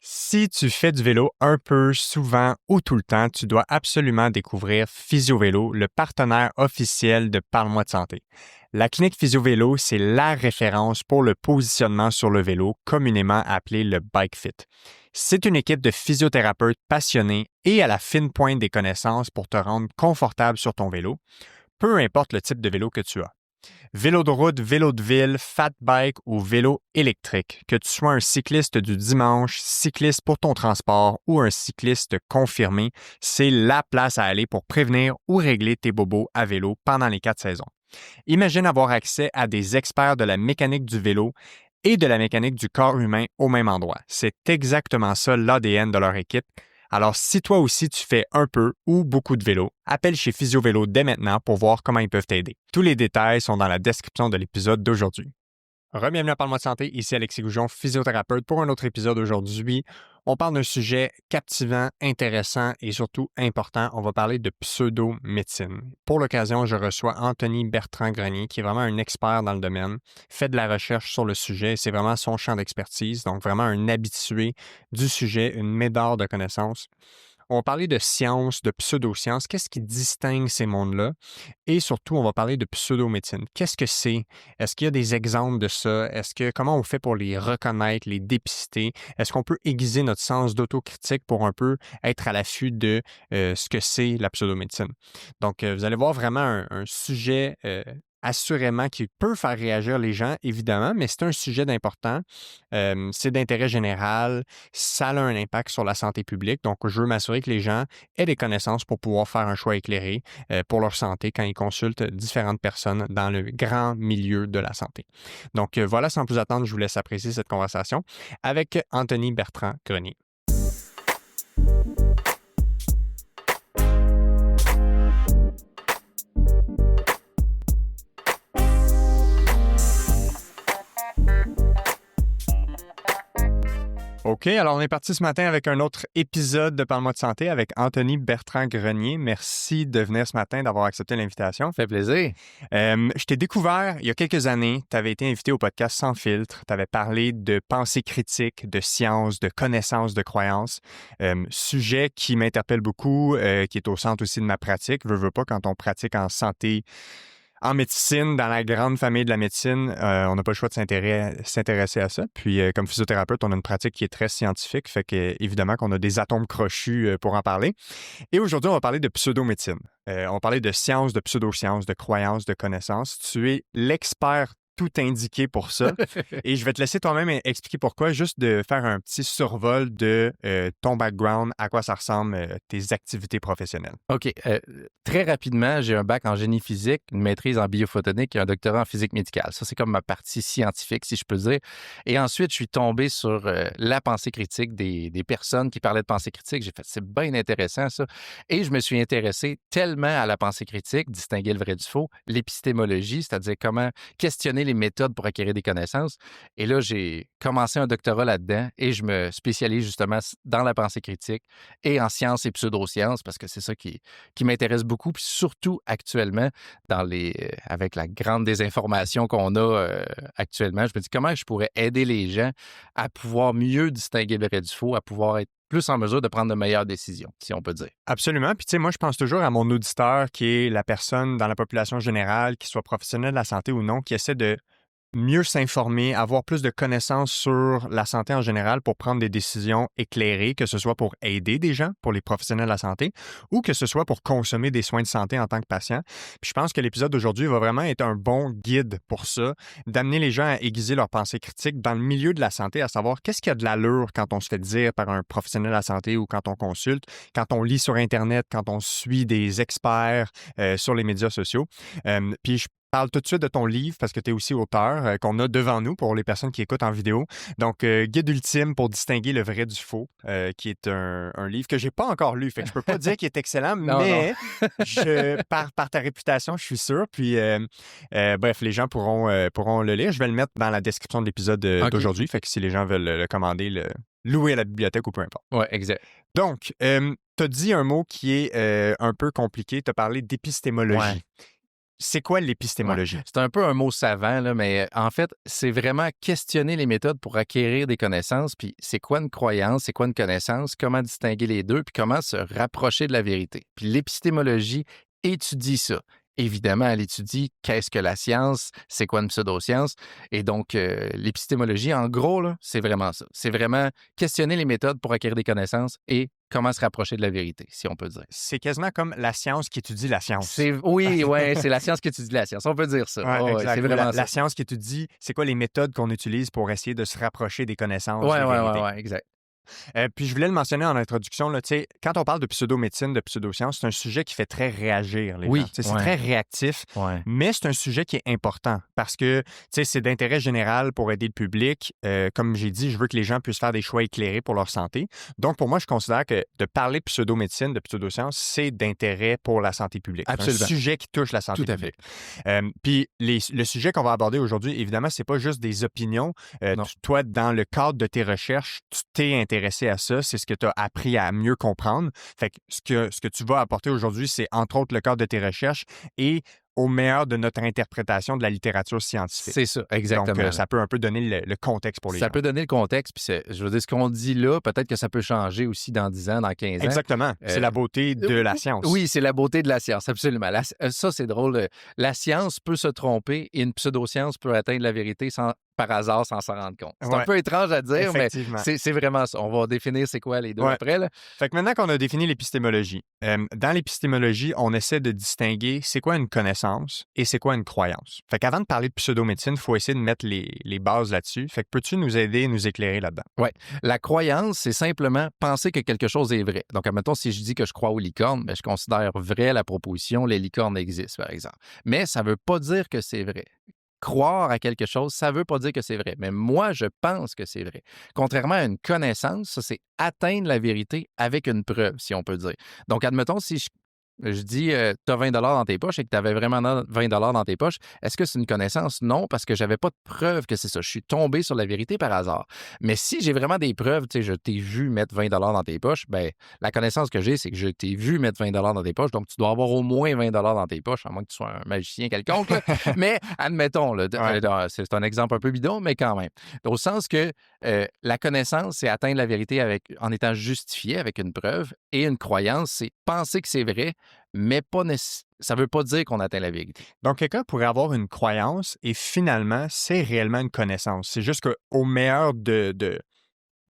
Si tu fais du vélo un peu, souvent ou tout le temps, tu dois absolument découvrir Physio-Vélo, le partenaire officiel de Parle-moi de santé. La clinique Physio-Vélo, c'est la référence pour le positionnement sur le vélo, communément appelé le bike fit. C'est une équipe de physiothérapeutes passionnés et à la fine pointe des connaissances pour te rendre confortable sur ton vélo, peu importe le type de vélo que tu as. Vélo de route, vélo de ville, fat bike ou vélo électrique, que tu sois un cycliste du dimanche, cycliste pour ton transport ou un cycliste confirmé, c'est la place à aller pour prévenir ou régler tes bobos à vélo pendant les 4 saisons. Imagine avoir accès à des experts de la mécanique du vélo et de la mécanique du corps humain au même endroit. C'est exactement ça l'ADN de leur équipe. Alors, si toi aussi tu fais un peu ou beaucoup de vélo, appelle chez Physio Vélo dès maintenant pour voir comment ils peuvent t'aider. Tous les détails sont dans la description de l'épisode d'aujourd'hui. Re-bienvenue à Parle-moi de santé, ici Alexis Goujon, physiothérapeute pour un autre épisode aujourd'hui. On parle d'un sujet captivant, intéressant et surtout important. On va parler de pseudo-médecine. Pour l'occasion, je reçois Anthony Bertrand-Grenier, qui est vraiment un expert dans le domaine, fait de la recherche sur le sujet. C'est vraiment son champ d'expertise, donc vraiment un habitué du sujet, une médare de connaissances. On va parler de science, de pseudo-science. Qu'est-ce qui distingue ces mondes-là? Et surtout, on va parler de pseudo-médecine. Qu'est-ce que c'est? Est-ce qu'il y a des exemples de ça? Comment on fait pour les reconnaître, les dépister? Est-ce qu'on peut aiguiser notre sens d'autocritique pour un peu être à l'affût de ce que c'est la pseudo-médecine? Donc, vous allez voir vraiment un sujet assurément qui peut faire réagir les gens, évidemment, mais c'est un sujet d'important. C'est d'intérêt général. Ça a un impact sur la santé publique. Donc, je veux m'assurer que les gens aient des connaissances pour pouvoir faire un choix éclairé pour leur santé quand ils consultent différentes personnes dans le grand milieu de la santé. Donc, voilà, sans plus attendre, je vous laisse apprécier cette conversation avec Anthony Bertrand-Grenier. OK, alors on est parti ce matin avec un autre épisode de Parle-moi de santé avec Anthony Bertrand-Grenier. Merci de venir ce matin, d'avoir accepté l'invitation. Ça fait plaisir. Je t'ai découvert il y a quelques années. Tu avais été invité au podcast Sans filtre. Tu avais parlé de pensée critique, de science, de connaissances, de croyances. Sujet qui m'interpelle beaucoup, qui est au centre aussi de ma pratique. Veux pas, quand on pratique en santé, en médecine, dans la grande famille de la médecine, on n'a pas le choix de s'intéresser à ça. Puis, comme physiothérapeute, on a une pratique qui est très scientifique, fait que évidemment qu'on a des atomes crochus pour en parler. Et aujourd'hui, on va parler de pseudo-médecine. On va parler de science, de pseudo-science, de croyances, de connaissances. Tu es l'expert tout indiqué pour ça. Et je vais te laisser toi-même expliquer pourquoi, juste de faire un petit survol de ton background, à quoi ça ressemble, tes activités professionnelles. OK. Très rapidement, j'ai un bac en génie physique, une maîtrise en biophotonique et un doctorat en physique médicale. Ça, c'est comme ma partie scientifique, si je peux dire. Et ensuite, je suis tombé sur la pensée critique des personnes qui parlaient de pensée critique. J'ai fait, c'est bien intéressant, ça. Et je me suis intéressé tellement à la pensée critique, distinguer le vrai du faux, l'épistémologie, c'est-à-dire comment questionner les méthodes pour acquérir des connaissances. Et là, j'ai commencé un doctorat là-dedans et je me spécialise justement dans la pensée critique et en sciences et pseudosciences parce que c'est ça qui m'intéresse beaucoup, puis surtout actuellement, avec la grande désinformation qu'on a actuellement, je me dis comment je pourrais aider les gens à pouvoir mieux distinguer le vrai du faux, à pouvoir être plus en mesure de prendre de meilleures décisions, si on peut dire. Absolument. Puis, tu sais, moi, je pense toujours à mon auditeur qui est la personne dans la population générale, qui soit professionnel de la santé ou non, qui essaie de mieux s'informer, avoir plus de connaissances sur la santé en général pour prendre des décisions éclairées, que ce soit pour aider des gens, pour les professionnels de la santé, ou que ce soit pour consommer des soins de santé en tant que patient. Puis je pense que l'épisode d'aujourd'hui va vraiment être un bon guide pour ça, d'amener les gens à aiguiser leur pensée critique dans le milieu de la santé, à savoir qu'est-ce qu'il y a de l'allure quand on se fait dire par un professionnel de la santé ou quand on consulte, quand on lit sur Internet, quand on suit des experts sur les médias sociaux. Puis je parle tout de suite de ton livre parce que tu es aussi auteur qu'on a devant nous pour les personnes qui écoutent en vidéo. Donc, Guide ultime pour distinguer le vrai du faux, qui est un livre que j'ai pas encore lu. Fait que je peux pas dire qu'il est excellent, Non. mais par ta réputation, je suis sûr. Puis, bref, les gens pourront le lire. Je vais le mettre dans la description de l'épisode d'aujourd'hui. Fait que si les gens veulent le commander, le louer à la bibliothèque ou peu importe. Oui, exact. Donc, tu as dit un mot qui est un peu compliqué. Tu as parlé d'épistémologie. Ouais. c'est quoi Ouais. l'épistémologie? C'est un peu un mot savant, là, mais en fait, c'est vraiment questionner les méthodes pour acquérir des connaissances. Puis c'est quoi une croyance, c'est quoi une connaissance, comment distinguer les deux, puis comment se rapprocher de la vérité. Puis l'épistémologie étudie ça. Évidemment, elle étudie qu'est-ce que la science, c'est quoi une pseudoscience. Et donc, l'épistémologie, en gros, là, c'est vraiment ça. C'est vraiment questionner les méthodes pour acquérir des connaissances et comment se rapprocher de la vérité, si on peut dire. C'est quasiment comme la science qui étudie la science. Oui, ouais, c'est la science qui étudie la science. On peut dire ça. Ouais, Oh, ouais, exact. c'est Ou vraiment la ça. science qui étudie, c'est quoi les méthodes qu'on utilise pour essayer de se rapprocher des connaissances, Ouais, des ouais, vérités. ouais, exact. Puis je voulais le mentionner en introduction, là, tu sais, quand on parle de pseudo-médecine, de pseudosciences, c'est un sujet qui fait très réagir les gens. Oui, Tu sais, c'est ouais. très réactif, Ouais. mais c'est un sujet qui est important parce que tu sais, c'est d'intérêt général pour aider le public. Comme j'ai dit, je veux que les gens puissent faire des choix éclairés pour leur santé. Donc, pour moi, je considère que de parler de pseudo-médecine, de pseudosciences, c'est d'intérêt pour la santé publique. C'est un Absolument. sujet qui touche la santé Tout à fait. publique. Puis le sujet qu'on va aborder aujourd'hui, évidemment, c'est pas juste des opinions. Non. Toi, dans le cadre de tes recherches, tu t'es intéressé à ça. C'est ce que tu as appris à mieux comprendre. Fait que ce que tu vas apporter aujourd'hui, c'est entre autres le cadre de tes recherches et au meilleur de notre interprétation de la littérature scientifique. C'est ça, exactement. Donc, ça peut un peu donner le contexte pour les Ça gens. peut donner le contexte, puis je veux dire, ce qu'on dit là, peut-être que ça peut changer aussi dans 10 ans, dans 15 ans. Exactement. C'est la beauté de la science. Oui, c'est la beauté de la science, absolument. Ça, c'est drôle. La science peut se tromper et une pseudoscience peut atteindre la vérité par hasard sans s'en rendre compte. C'est un Ouais. peu étrange à dire, mais Effectivement. c'est vraiment ça. On va définir c'est quoi les deux Ouais. après. Là. Fait que maintenant qu'on a défini l'épistémologie, dans l'épistémologie, on essaie de distinguer c'est quoi une connaissance et c'est quoi une croyance. Fait qu'avant de parler de pseudomédecine, il faut essayer de mettre les bases là-dessus. Fait que peux-tu nous aider, nous éclairer là-dedans? La croyance, c'est simplement penser que quelque chose est vrai. Donc, admettons, si je dis que je crois aux licornes, ben, je considère vrai la proposition, les licornes existent, par exemple. Mais ça ne veut pas dire que c'est vrai. Croire à quelque chose, ça ne veut pas dire que c'est vrai. Mais moi, je pense que c'est vrai. Contrairement à une connaissance, ça, c'est atteindre la vérité avec une preuve, si on peut dire. Donc, admettons, si je dis, tu as 20 dans tes poches et que tu avais vraiment 20 dans tes poches, est-ce que c'est une connaissance? Non, parce que j'avais pas de preuve que c'est ça. Je suis tombé sur la vérité par hasard. Mais si j'ai vraiment des preuves, tu sais, je t'ai vu mettre 20 dans tes poches, ben la connaissance que j'ai, c'est que je t'ai vu mettre 20 dans tes poches, donc tu dois avoir au moins 20 dans tes poches, à moins que tu sois un magicien quelconque. Là. Mais admettons, là, c'est un exemple un peu bidon, mais quand même. Au sens que la connaissance, c'est atteindre la vérité en étant justifié avec une preuve, et une croyance, c'est penser que c'est vrai, mais ça ne veut pas dire qu'on atteint la vérité. Donc, quelqu'un pourrait avoir une croyance et finalement, c'est réellement une connaissance. C'est juste qu'au meilleur de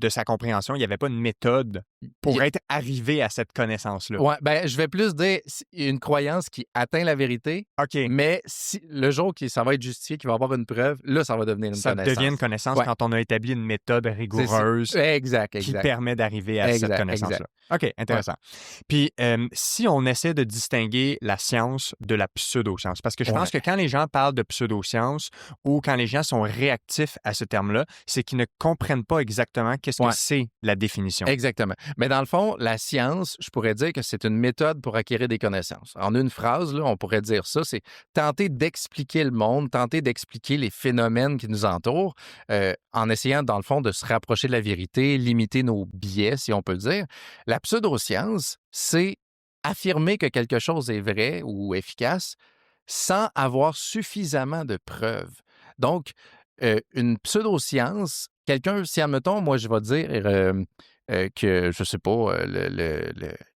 sa compréhension, il n'y avait pas une méthode pour être arrivé à cette connaissance-là. Ouais, ben, je vais plus dire une croyance qui atteint la vérité, OK. mais si, le jour que ça va être justifié, qu'il va y avoir une preuve, là, ça va devenir une Ça connaissance. devient une connaissance Ouais. quand on a établi une méthode rigoureuse Exact. qui permet d'arriver à cette connaissance-là. Exact. OK, intéressant. Puis, si on essaie de distinguer la science de la pseudoscience, parce que je pense que quand les gens parlent de pseudoscience ou quand les gens sont réactifs à ce terme-là, c'est qu'ils ne comprennent pas exactement qu'est-ce que c'est la définition. Exactement. Mais dans le fond, la science, je pourrais dire que c'est une méthode pour acquérir des connaissances. En une phrase, là, on pourrait dire ça, c'est tenter d'expliquer le monde, tenter d'expliquer les phénomènes qui nous entourent, en essayant, dans le fond, de se rapprocher de la vérité, limiter nos biais, si on peut dire. La pseudoscience, c'est affirmer que quelque chose est vrai ou efficace sans avoir suffisamment de preuves. Donc, une pseudoscience, quelqu'un, si admettons, moi, je vais dire que, je sais pas,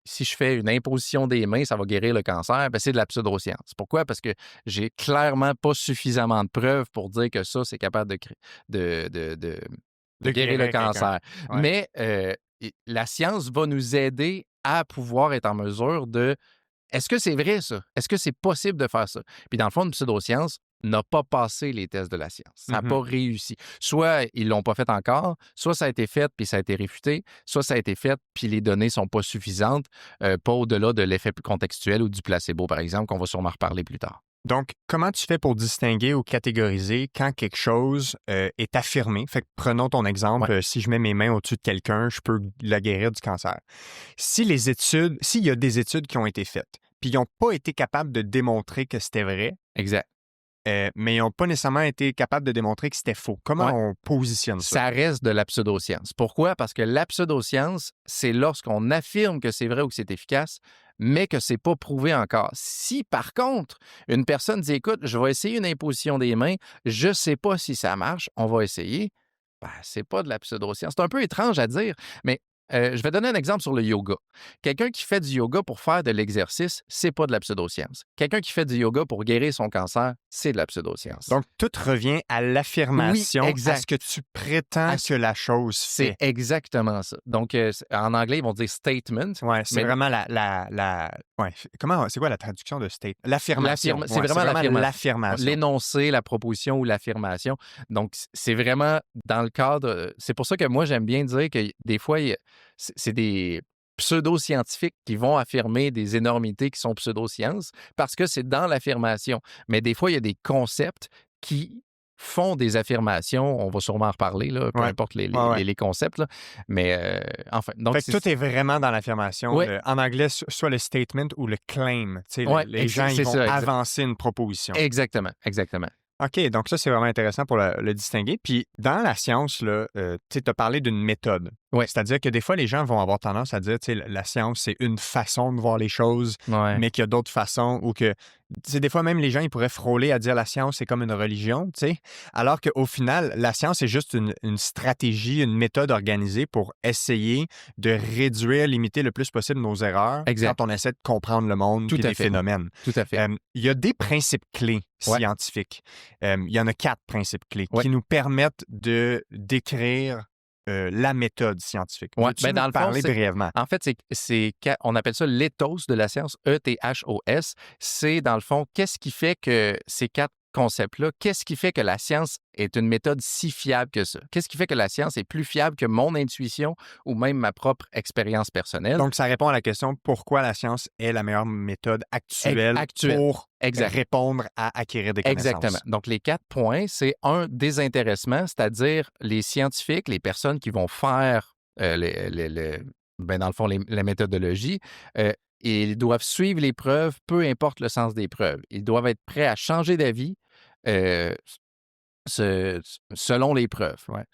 si je fais une imposition des mains, ça va guérir le cancer, ben c'est de la pseudoscience. Pourquoi? Parce que j'ai clairement pas suffisamment de preuves pour dire que ça, c'est capable de guérir le cancer. Ouais. Mais la science va nous aider à pouvoir être en mesure de... Est-ce que c'est vrai, ça? Est-ce que c'est possible de faire ça? Puis dans le fond, une pseudoscience n'a pas passé les tests de la science. Ça n'a pas réussi. Soit ils ne l'ont pas fait encore, soit ça a été fait puis ça a été réfuté, soit ça a été fait puis les données ne sont pas suffisantes, pas au-delà de l'effet contextuel ou du placebo, par exemple, qu'on va sûrement reparler plus tard. Donc, comment tu fais pour distinguer ou catégoriser quand quelque chose est affirmé? Fait que prenons ton exemple, si je mets mes mains au-dessus de quelqu'un, je peux la guérir du cancer. S'il y a des études qui ont été faites, puis ils n'ont pas été capables de démontrer que c'était vrai, exact. Mais ils n'ont pas nécessairement été capables de démontrer que c'était faux. Comment on positionne ça? Ça reste de la pseudoscience. Pourquoi? Parce que la pseudoscience, c'est lorsqu'on affirme que c'est vrai ou que c'est efficace, mais que c'est pas prouvé encore. Si, par contre, une personne dit, écoute, je vais essayer une imposition des mains, je sais pas si ça marche, on va essayer, ben, c'est pas de la pseudoscience. C'est un peu étrange à dire, mais je vais donner un exemple sur le yoga. Quelqu'un qui fait du yoga pour faire de l'exercice, c'est pas de la pseudoscience. Quelqu'un qui fait du yoga pour guérir son cancer, c'est de la pseudoscience. Donc, tout revient à l'affirmation, Oui, exact. à ce que tu prétends que la chose C'est fait. exactement ça. Donc, en anglais, ils vont dire statement. Ouais, c'est mais vraiment ouais, c'est quoi la traduction de state? L'affirmation. c'est vraiment l'affirmation. l'affirmation. L'énoncé, la proposition ou l'affirmation. Donc, c'est vraiment dans le cadre. C'est pour ça que moi, j'aime bien dire que des fois, c'est des pseudo-scientifiques qui vont affirmer des énormités qui sont pseudosciences parce que c'est dans l'affirmation. Mais des fois, il y a des concepts qui font des affirmations. On va sûrement en reparler, là, peu Ouais. importe Ouais. les concepts. Là. Mais enfin, donc Fait que tout est vraiment dans l'affirmation. Ouais. En anglais, soit le statement ou le claim. Tu sais, Ouais, les gens ils c'est vont ça, avancer une proposition. Exactement. OK, donc ça, c'est vraiment intéressant pour le distinguer. Puis dans la science, là, tu as parlé d'une méthode. Ouais. C'est-à-dire que des fois, les gens vont avoir tendance à dire, tu sais, la science, c'est une façon de voir les choses, Ouais. mais qu'il y a d'autres façons ou que, tu sais, des fois, même les gens, ils pourraient frôler à dire la science, c'est comme une religion, tu sais, alors qu'au final, la science, c'est juste une stratégie, une méthode organisée pour essayer de réduire, limiter le plus possible nos erreurs Exact. quand on essaie de comprendre le monde Tout et à les fait. phénomènes. Tout à fait. Il y a des principes clés Ouais. scientifiques. Il y en a 4 principes clés Ouais. qui nous permettent de décrire la méthode scientifique. Ouais, Peux-tu ben, nous dans le fond, parler c'est- brièvement? En fait, on appelle ça l'éthos de la science, ETHOS. C'est, dans le fond, qu'est-ce qui fait que ces 4 concepts-là, qu'est-ce qui fait que la science est une méthode si fiable que ça? Qu'est-ce qui fait que la science est plus fiable que mon intuition ou même ma propre expérience personnelle? Donc, ça répond à la question pourquoi la science est la meilleure méthode actuelle pour Exact. répondre à acquérir des connaissances. Exactement. Donc, les 4 points, c'est un, désintéressement, c'est-à-dire les scientifiques, les personnes qui vont faire, dans le fond, la méthodologie, ils doivent suivre les preuves, peu importe le sens des preuves. Ils doivent être prêts à changer d'avis selon les preuves. Ouais.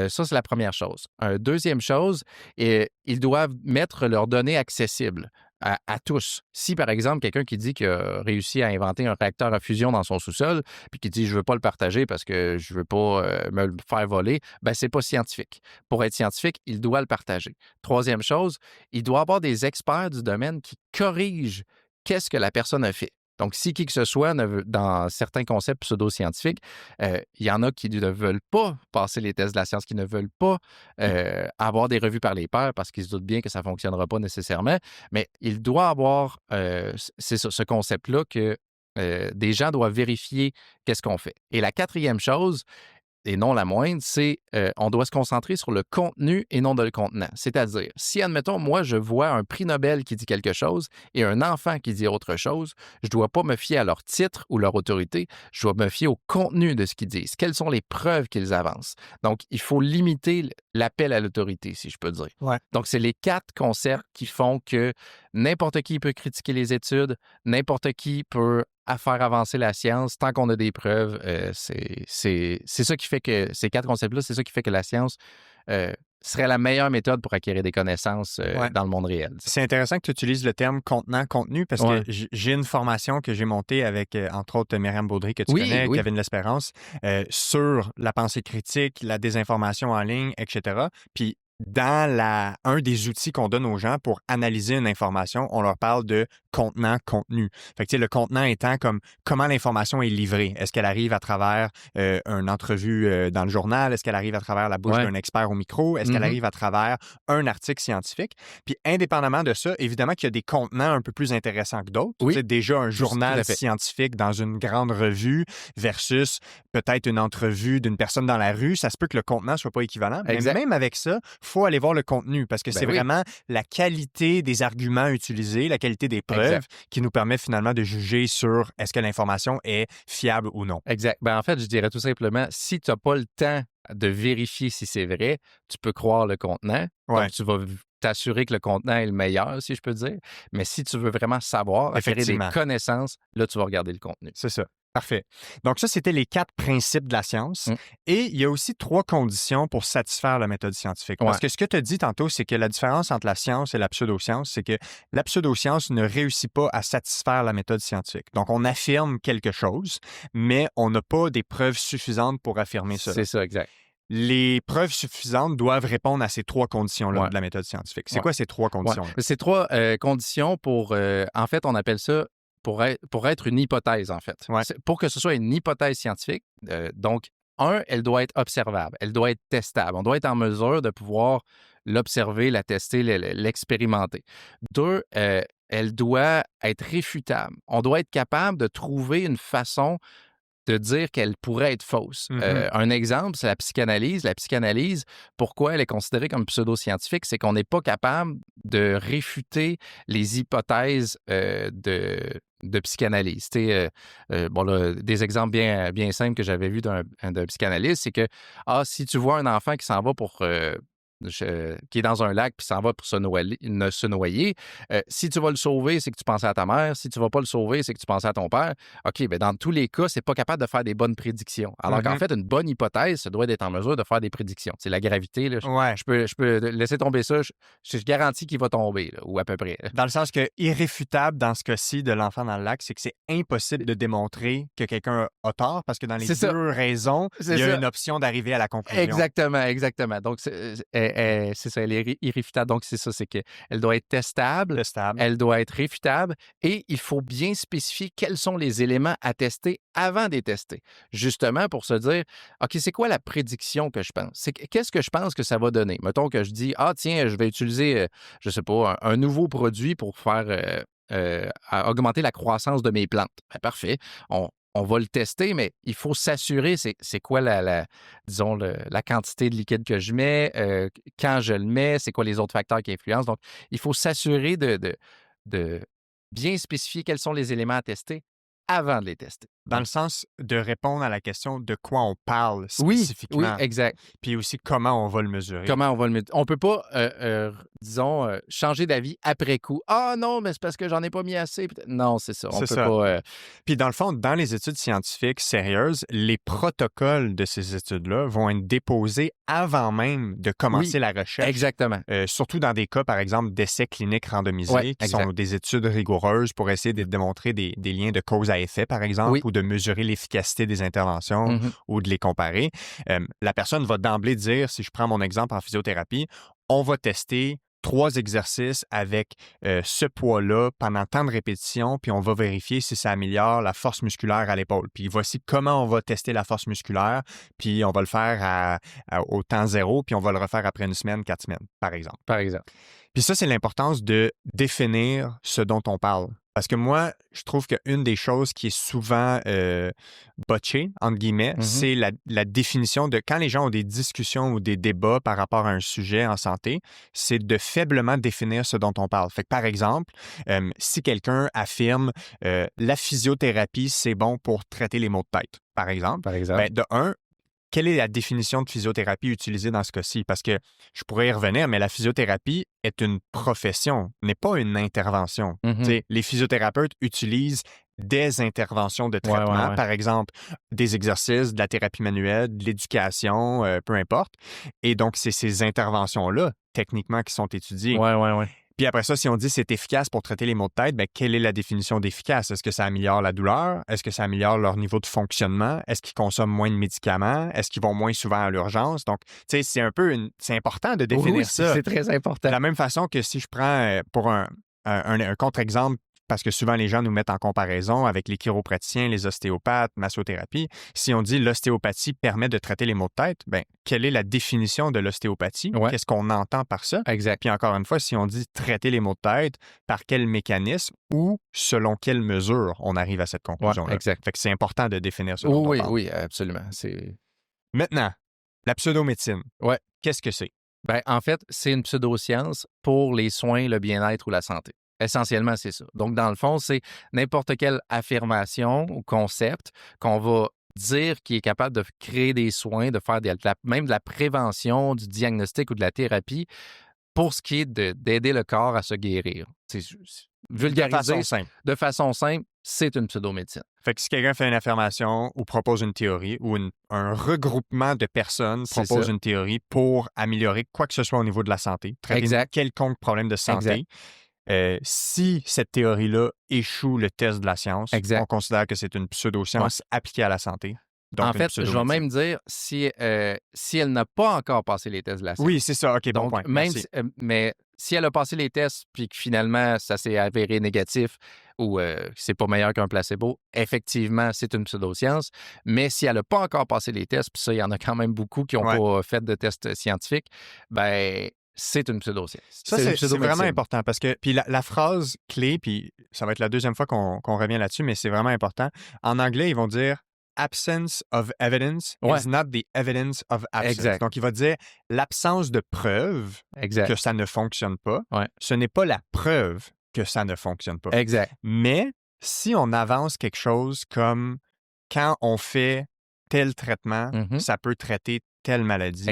Ça, c'est la première chose. Deuxième chose, ils doivent mettre leurs données accessibles à tous. Si, par exemple, quelqu'un qui dit qu'il a réussi à inventer un réacteur à fusion dans son sous-sol, puis qui dit « je ne veux pas le partager parce que je ne veux pas me le faire voler », ben c'est pas scientifique. Pour être scientifique, il doit le partager. Troisième chose, il doit avoir des experts du domaine qui corrigent qu'est-ce que la personne a fait. Donc, si qui que ce soit, dans certains concepts pseudo-scientifiques, il y en a qui ne veulent pas passer les tests de la science, qui ne veulent pas avoir des revues par les pairs parce qu'ils se doutent bien que ça ne fonctionnera pas nécessairement. Mais il doit avoir ce concept-là que des gens doivent vérifier qu'est-ce qu'on fait. Et la quatrième chose, et non la moindre, c'est on doit se concentrer sur le contenu et non le contenant. C'est-à-dire, si, admettons, moi, je vois un prix Nobel qui dit quelque chose et un enfant qui dit autre chose, je ne dois pas me fier à leur titre ou leur autorité, je dois me fier au contenu de ce qu'ils disent. Quelles sont les preuves qu'ils avancent? Donc, il faut limiter l'appel à l'autorité, si je peux dire. Ouais. Donc, c'est les 4 concepts qui font que n'importe qui peut critiquer les études, n'importe qui peut faire avancer la science tant qu'on a des preuves. C'est ça qui fait que ces 4 concepts-là, c'est ça qui fait que la science serait la meilleure méthode pour acquérir des connaissances dans le monde réel. C'est intéressant que tu utilises le terme contenant-contenu parce que j'ai une formation que j'ai montée avec, entre autres, Myriam Baudry, que tu connais, Kevin L'Espérance, sur la pensée critique, la désinformation en ligne, etc. Puis, dans un des outils qu'on donne aux gens pour analyser une information, on leur parle de contenant-contenu. Fait que, tu sais, le contenant étant comme comment l'information est livrée. Est-ce qu'elle arrive à travers une entrevue dans le journal? Est-ce qu'elle arrive à travers la bouche d'un expert au micro? Est-ce qu'elle arrive à travers un article scientifique? Puis, indépendamment de ça, évidemment qu'il y a des contenants un peu plus intéressants que d'autres. Oui. Tu sais, déjà, un journal scientifique dans une grande revue versus peut-être une entrevue d'une personne dans la rue, ça se peut que le contenant soit pas équivalent. Mais même avec ça, faut aller voir le contenu parce que c'est vraiment la qualité des arguments utilisés, la qualité des preuves qui nous permet finalement de juger sur est-ce que l'information est fiable ou non. Exact. En fait, je dirais tout simplement, si tu n'as pas le temps de vérifier si c'est vrai, tu peux croire le contenant. Donc, tu vas t'assurer que le contenant est le meilleur, si je peux dire. Mais si tu veux vraiment savoir, acquérir des connaissances, là, tu vas regarder le contenu. C'est ça. Parfait. Donc, ça, c'était les 4 principes de la science. Mm. Et il y a aussi 3 conditions pour satisfaire la méthode scientifique. Parce Ouais. que ce que tu as dit tantôt, c'est que la différence entre la science et la pseudoscience, c'est que la pseudoscience ne réussit pas à satisfaire la méthode scientifique. Donc, on affirme quelque chose, mais on n'a pas des preuves suffisantes pour affirmer cela. C'est ça, exact. Les preuves suffisantes doivent répondre à ces 3 conditions-là Ouais. de la méthode scientifique. C'est Ouais. quoi ces 3 Ouais. conditions-là? Ces 3 conditions pour, en fait, on appelle ça pour être une hypothèse, en fait. Ouais. Pour que ce soit une hypothèse scientifique, donc, elle doit être observable, elle doit être testable. On doit être en mesure de pouvoir l'observer, la tester, l'expérimenter. 2, elle doit être réfutable. On doit être capable de trouver une façon de dire qu'elle pourrait être fausse. Mhm. Un exemple, c'est la psychanalyse. La psychanalyse, pourquoi elle est considérée comme pseudo-scientifique? C'est qu'on n'est pas capable de réfuter les hypothèses de psychanalyse. Bon, là, des exemples bien, bien simples que j'avais vus d'un psychanalyste, c'est que si tu vois un enfant qui s'en va qui est dans un lac puis s'en va pour se noyer, si tu vas le sauver, c'est que tu pensais à ta mère. Si tu ne vas pas le sauver, c'est que tu pensais à ton père. OK, bien dans tous les cas, c'est pas capable de faire des bonnes prédictions. Alors qu'en fait, une bonne hypothèse, ça doit être en mesure de faire des prédictions. C'est la gravité, là, Ouais. je peux laisser tomber ça. Je garantis qu'il va tomber, là, ou à peu près. Dans le sens que irréfutable dans ce cas-ci de l'enfant dans le lac, c'est que c'est impossible de démontrer que quelqu'un a tort parce que dans les C'est ça. 2 raisons, C'est il y a ça. une option d'arriver à la conclusion. Exactement, exactement. Donc, c'est ça, elle est irréfutable. Donc, c'est ça, c'est qu'elle doit être testable, Testable. elle doit être réfutable et il faut bien spécifier quels sont les éléments à tester avant de les tester. Justement, pour se dire, OK, c'est quoi la prédiction que je pense? Qu'est-ce que je pense que ça va donner? Mettons que je dis, tiens, je vais utiliser, je sais pas, un nouveau produit pour faire à augmenter la croissance de mes plantes. Ben, parfait. On va le tester, mais il faut s'assurer c'est quoi disons, la quantité de liquide que je mets, quand je le mets, c'est quoi les autres facteurs qui influencent. Donc, il faut s'assurer de bien spécifier quels sont les éléments à tester avant de les tester. Dans le sens de répondre à la question de quoi on parle Oui, spécifiquement. exact. Puis aussi comment on va le mesurer. Comment on va le mettre? On peut pas, disons, changer d'avis après coup. Ah non, mais c'est parce que j'en ai pas mis assez. Non, c'est ça. On C'est peut ça. pas. Puis dans le fond, dans les études scientifiques sérieuses, les protocoles de ces études-là vont être déposés avant même de commencer la recherche. Exactement. Surtout dans des cas, par exemple, d'essais cliniques randomisés, qui sont des études rigoureuses pour essayer de démontrer des liens de cause à effet, par exemple, ou de mesurer l'efficacité des interventions ou de les comparer. La personne va d'emblée dire, si je prends mon exemple en physiothérapie, on va tester 3 exercices avec ce poids-là pendant tant de répétitions, puis on va vérifier si ça améliore la force musculaire à l'épaule. Puis voici comment on va tester la force musculaire, puis on va le faire au temps 0, puis on va le refaire après 1 semaine, 4 semaines, par exemple. Puis ça, c'est l'importance de définir ce dont on parle. Parce que moi, je trouve qu'une des choses qui est souvent botchée, entre guillemets, c'est la définition de quand les gens ont des discussions ou des débats par rapport à un sujet en santé, c'est de faiblement définir ce dont on parle. Fait que, par exemple, si quelqu'un affirme la physiothérapie, c'est bon pour traiter les maux de tête, par exemple, ben, de un, quelle est la définition de physiothérapie utilisée dans ce cas-ci? Parce que je pourrais y revenir, mais la physiothérapie est une profession, n'est pas une intervention. Les physiothérapeutes utilisent des interventions de traitement, par exemple des exercices, de la thérapie manuelle, de l'éducation, peu importe. Et donc, c'est ces interventions-là, techniquement, qui sont étudiées. Puis après ça, si on dit c'est efficace pour traiter les maux de tête, bien, quelle est la définition d'efficace? Est-ce que ça améliore la douleur? Est-ce que ça améliore leur niveau de fonctionnement? Est-ce qu'ils consomment moins de médicaments? Est-ce qu'ils vont moins souvent à l'urgence? Donc, tu sais, c'est important de définir ça. C'est très important. De la même façon que si je prends pour un contre-exemple, parce que souvent les gens nous mettent en comparaison avec les chiropraticiens, les ostéopathes, massothérapie. Si on dit l'ostéopathie permet de traiter les maux de tête, bien, quelle est la définition de l'ostéopathie? Qu'est-ce qu'on entend par ça? Exact. Puis encore une fois, si on dit traiter les maux de tête, par quel mécanisme ou selon quelle mesure on arrive à cette conclusion-là? Exact. Fait que c'est important de définir ça. Oui, absolument. Maintenant, la pseudomédecine. Qu'est-ce que c'est? Ben, en fait, c'est une pseudoscience pour les soins, le bien-être ou la santé. Essentiellement, c'est ça. Donc, dans le fond, c'est n'importe quelle affirmation ou concept qu'on va dire qui est capable de créer des soins, de faire même de la prévention, du diagnostic ou de la thérapie pour ce qui est d'aider le corps à se guérir. C'est vulgarisé. De façon simple. De façon simple, c'est une pseudomédecine. Fait que si quelqu'un fait une affirmation ou propose une théorie ou un regroupement de personnes propose une théorie pour améliorer quoi que ce soit au niveau de la santé, traiter quelconque problème de santé, si cette théorie-là échoue le test de la science, on considère que c'est une pseudoscience appliquée à la santé. Donc en fait, je vais même dire si elle n'a pas encore passé les tests de la science. Oui, c'est ça. OK, bon point. Même mais si elle a passé les tests puis que finalement, ça s'est avéré négatif ou c'est pas meilleur qu'un placebo, effectivement, c'est une pseudoscience. Mais si elle n'a pas encore passé les tests, puis ça, il y en a quand même beaucoup qui n'ont pas fait de tests scientifiques, ben c'est une pseudoscience. Ça, c'est vraiment important parce que puis la phrase clé, puis ça va être la deuxième fois qu'on revient là-dessus, mais c'est vraiment important. En anglais, ils vont dire absence of evidence is not the evidence of absence. Donc, il va dire l'absence de preuve que ça ne fonctionne pas. Ce n'est pas la preuve que ça ne fonctionne pas. Mais si on avance quelque chose comme quand on fait tel traitement, ça peut traiter telle maladie.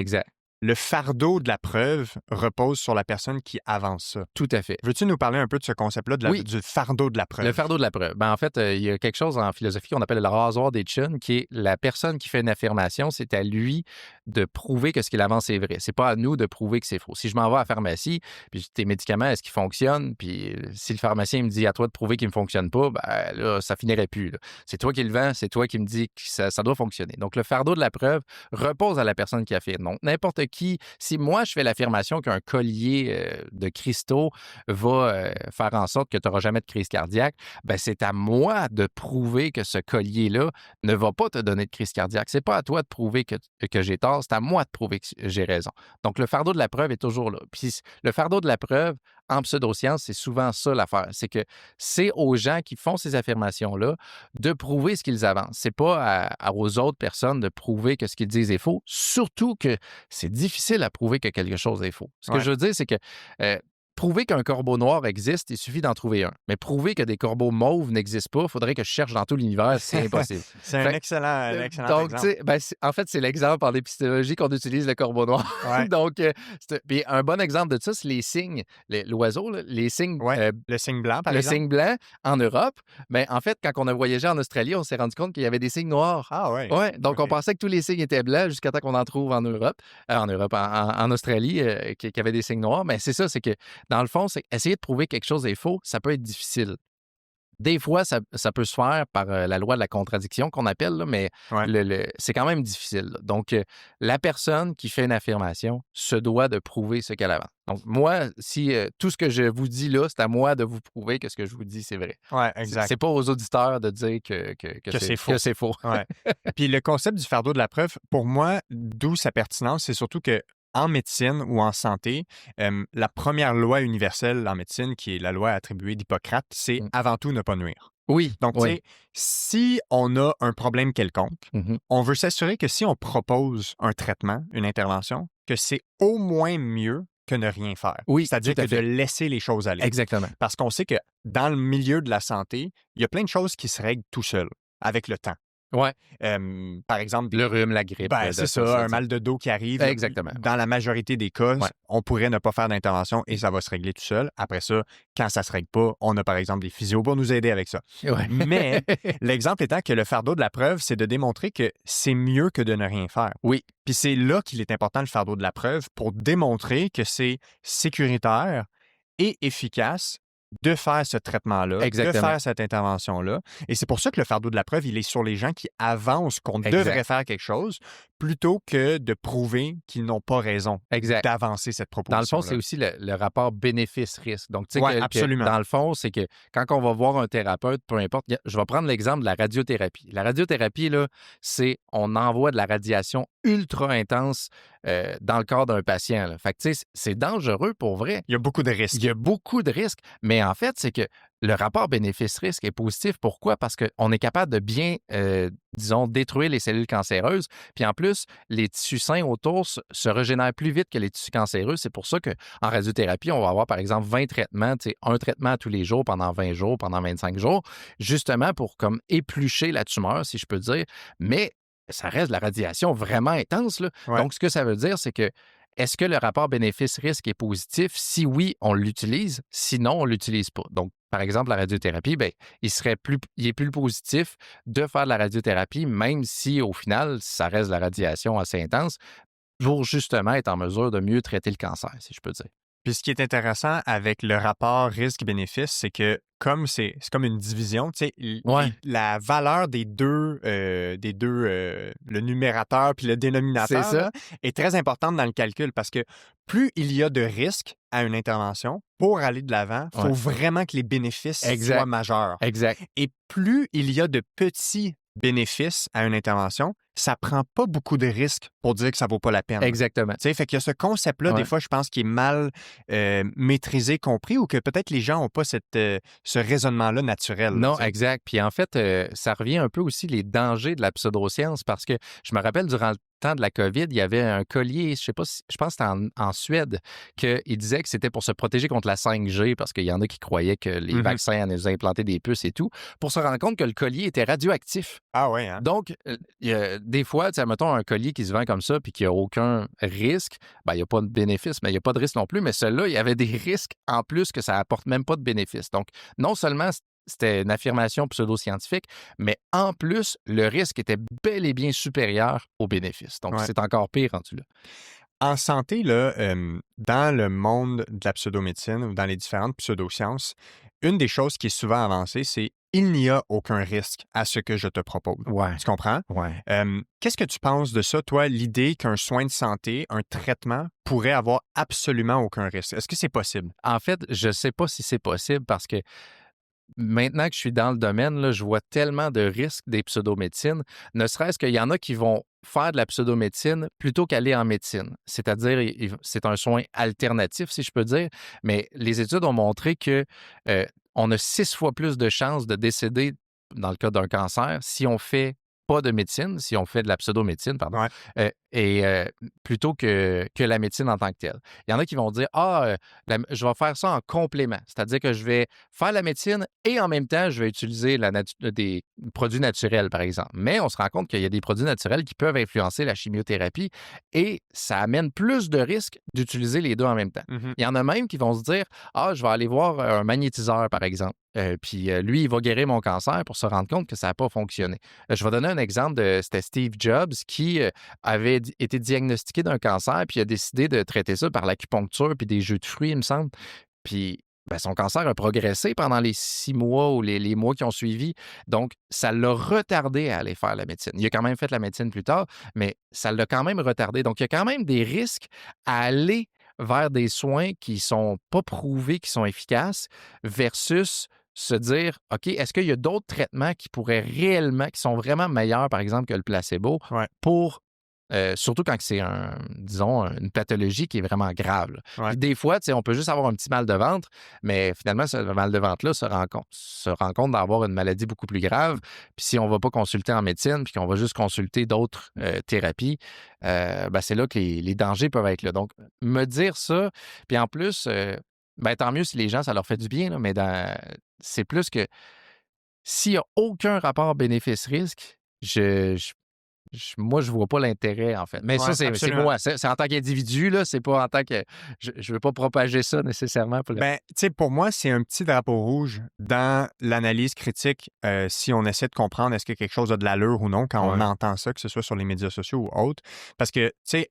Le fardeau de la preuve repose sur la personne qui avance ça. Tout à fait. Veux-tu nous parler un peu de ce concept-là, du fardeau de la preuve? Le fardeau de la preuve. Ben, en fait, il y a quelque chose en philosophie qu'on appelle le rasoir des Chun, qui est la personne qui fait une affirmation, c'est à lui de prouver que ce qu'il avance est vrai. C'est pas à nous de prouver que c'est faux. Si je m'en vais à la pharmacie, puis tes médicaments, est-ce qu'ils fonctionnent? Puis si le pharmacien me dit à toi de prouver qu'ils ne fonctionnent pas, ben là, ça finirait plus. Là. C'est toi qui le vends, c'est toi qui me dis que ça doit fonctionner. Donc, le fardeau de la preuve repose à la personne qui affirme. Donc, n'importe qui, si moi, je fais l'affirmation qu'un collier de cristaux va faire en sorte que tu n'auras jamais de crise cardiaque, ben c'est à moi de prouver que ce collier-là ne va pas te donner de crise cardiaque. C'est pas à toi de prouver que j'ai tort, c'est à moi de prouver que j'ai raison. Donc, le fardeau de la preuve est toujours là. Puis, le fardeau de la preuve, en pseudoscience, c'est souvent ça l'affaire. C'est que c'est aux gens qui font ces affirmations-là de prouver ce qu'ils avancent. C'est pas aux autres personnes de prouver que ce qu'ils disent est faux, surtout que c'est difficile à prouver que quelque chose est faux. Ce que je veux dire, c'est que prouver qu'un corbeau noir existe, il suffit d'en trouver un. Mais prouver que des corbeaux mauves n'existent pas, il faudrait que je cherche dans tout l'univers, c'est impossible. C'est un excellent donc, exemple. En fait, c'est l'exemple en épistémologie qu'on utilise le corbeau noir. Donc, puis un bon exemple de ça, c'est les cygnes, l'oiseau, les cygnes. Le cygne blanc, par exemple. Le cygne blanc en Europe. Ben, en fait, quand on a voyagé en Australie, on s'est rendu compte qu'il y avait des cygnes noirs. Ah oui. Donc, on pensait que tous les cygnes étaient blancs jusqu'à temps qu'on en trouve en Europe, en Australie, qu'il y avait des cygnes noirs. Mais c'est ça, c'est que dans le fond, c'est essayer de prouver que quelque chose est faux, ça peut être difficile. Des fois, ça peut se faire par la loi de la contradiction qu'on appelle, là, mais c'est quand même difficile. Là. Donc, la personne qui fait une affirmation se doit de prouver ce qu'elle avance. Donc, moi, si tout ce que je vous dis là, c'est à moi de vous prouver que ce que je vous dis, c'est vrai. Oui, exact. C'est pas aux auditeurs de dire que c'est faux. Puis le concept du fardeau de la preuve, pour moi, d'où sa pertinence, c'est surtout que en médecine ou en santé, la première loi universelle en médecine, qui est la loi attribuée d'Hippocrate, c'est avant tout ne pas nuire. Oui. Donc, tu sais, si on a un problème quelconque, on veut s'assurer que si on propose un traitement, une intervention, que c'est au moins mieux que ne rien faire. Oui, c'est-à-dire que de laisser les choses aller. Exactement. Parce qu'on sait que dans le milieu de la santé, il y a plein de choses qui se règlent tout seul, avec le temps. Ouais. Par exemple, le rhume, la grippe. C'est ça, un mal de dos qui arrive. Exactement. Dans la majorité des cas, on pourrait ne pas faire d'intervention et ça va se régler tout seul. Après ça, quand ça ne se règle pas, on a par exemple des physios pour nous aider avec ça. Mais l'exemple étant que le fardeau de la preuve, c'est de démontrer que c'est mieux que de ne rien faire. Oui. Puis c'est là qu'il est important le fardeau de la preuve pour démontrer que c'est sécuritaire et efficace de faire ce traitement-là, de faire cette intervention-là. Et c'est pour ça que le fardeau de la preuve, il est sur les gens qui avancent qu'on devrait faire quelque chose plutôt que de prouver qu'ils n'ont pas raison d'avancer cette proposition. Dans le fond, c'est aussi le rapport bénéfice-risque. Donc, tu sais, absolument. Dans le fond, c'est que quand on va voir un thérapeute, peu importe, je vais prendre l'exemple de la radiothérapie. La radiothérapie, là, c'est on envoie de la radiation ultra intense dans le corps d'un patient. Là. Fait que, tu sais, c'est dangereux pour vrai. Il y a beaucoup de risques. Il y a beaucoup de risques. Mais en fait, c'est que le rapport bénéfice-risque est positif. Pourquoi? Parce qu'on est capable de bien, détruire les cellules cancéreuses. Puis en plus, les tissus sains autour se régénèrent plus vite que les tissus cancéreux. C'est pour ça qu'en radiothérapie, on va avoir, par exemple, 20 traitements, un traitement tous les jours pendant 20 jours, pendant 25 jours, justement pour comme éplucher la tumeur, si je peux dire. Mais ça reste de la radiation vraiment intense. Là. Donc, ce que ça veut dire, c'est que est-ce que le rapport bénéfice-risque est positif? Si oui, on l'utilise. Sinon, on ne l'utilise pas. Donc, par exemple, la radiothérapie, ben, il est plus positif de faire de la radiothérapie, même si au final, ça reste de la radiation assez intense, pour justement être en mesure de mieux traiter le cancer, si je peux dire. Puis ce qui est intéressant avec le rapport risque-bénéfice, c'est que comme c'est comme une division, tu sais, Ouais, la valeur le numérateur puis le c'est dénominateur ça. là, est très importante dans le calcul parce que plus il y a de risques à une intervention, pour aller de l'avant, il Ouais. faut vraiment que les bénéfices soient Exact, majeurs. exact. Et plus il y a de petits bénéfices à une intervention, ça prend pas beaucoup de risques pour dire que ça vaut pas la peine. Exactement. Tu sais, fait qu'il y a ce concept-là, des Ouais. fois, je pense, qui est mal maîtrisé, compris, ou que peut-être les gens n'ont pas ce raisonnement-là naturel. Là, Non, tu sais. exact. Puis en fait, ça revient un peu aussi les dangers de la pseudoscience parce que je me rappelle durant le temps de la COVID, il y avait un collier, je sais pas si, je pense que c'était en Suède, qu'il disait que c'était pour se protéger contre la 5G parce qu'il y en a qui croyaient que les Mhm. vaccins allaient nous implanter des puces et tout, pour se rendre compte que le collier était radioactif. Ah ouais, hein? Donc, des fois, tu sais, mettons un collier qui se vend comme ça puis qui a aucun risque, ben, il n'y a pas de bénéfice, mais il n'y a pas de risque non plus. Mais celui-là, il y avait des risques en plus que ça apporte même pas de bénéfice. Donc, non seulement c'était une affirmation pseudo-scientifique, mais en plus, le risque était bel et bien supérieur au bénéfice. Donc, Ouais. c'est encore pire rendu là. En santé, là, dans le monde de la pseudomédecine ou dans les différentes pseudosciences, une des choses qui est souvent avancée, c'est il n'y a aucun risque à ce que je te propose. Ouais, Tu comprends? ouais. Qu'est-ce que tu penses de ça, toi, l'idée qu'un soin de santé, un traitement, pourrait avoir absolument aucun risque? Est-ce que c'est possible? En fait, je sais pas si c'est possible parce que maintenant que je suis dans le domaine, là, je vois tellement de risques des pseudomédecines, ne serait-ce qu'il y en a qui vont faire de la pseudomédecine plutôt qu'aller en médecine. C'est-à-dire, c'est un soin alternatif, si je peux dire, mais les études ont montré que on a 6 fois plus de chances de décéder dans le cas d'un cancer si on fait pas de médecine, si on fait de la pseudomédecine, pardon, Ouais. plutôt que la médecine en tant que telle. Il y en a qui vont dire, je vais faire ça en complément, c'est-à-dire que je vais faire la médecine et en même temps, je vais utiliser des produits naturels, par exemple. Mais on se rend compte qu'il y a des produits naturels qui peuvent influencer la chimiothérapie et ça amène plus de risques d'utiliser les deux en même temps. Mhm. Il y en a même qui vont se dire, je vais aller voir un magnétiseur, par exemple. Puis lui, il va guérir mon cancer pour se rendre compte que ça n'a pas fonctionné. Je vais donner un exemple c'était Steve Jobs qui avait été diagnostiqué d'un cancer puis a décidé de traiter ça par l'acupuncture puis des jus de fruits, il me semble. Puis ben, son cancer a progressé pendant les 6 mois ou les mois qui ont suivi. Donc, ça l'a retardé à aller faire la médecine. Il a quand même fait la médecine plus tard, mais ça l'a quand même retardé. Donc, il y a quand même des risques à aller vers des soins qui sont pas prouvés, qui sont efficaces, versus se dire, OK, est-ce qu'il y a d'autres traitements qui pourraient réellement, qui sont vraiment meilleurs, par exemple, que le placebo, Ouais. pour surtout quand c'est disons, une pathologie qui est vraiment grave. Là. Ouais. Puis des fois, on peut juste avoir un petit mal de ventre, mais finalement, ce mal de ventre-là se rend compte d'avoir une maladie beaucoup plus grave. Puis si on ne va pas consulter en médecine, puis qu'on va juste consulter d'autres thérapies, ben, c'est là que les dangers peuvent être là. Donc, me dire ça, puis en plus, ben, tant mieux si les gens, ça leur fait du bien, là, mais c'est plus que s'il n'y a aucun rapport bénéfice-risque, moi, je vois pas l'intérêt, en fait. Mais ça, Ouais, c'est absolument. moi. C'est en tant qu'individu, là. C'est pas en tant que. Je veux pas propager ça nécessairement pour le. Ben, tu sais, pour moi, c'est un petit drapeau rouge dans l'analyse critique si on essaie de comprendre est-ce que quelque chose a de l'allure ou non quand on Ouais. entend ça, que ce soit sur les médias sociaux ou autres. Parce que, tu sais,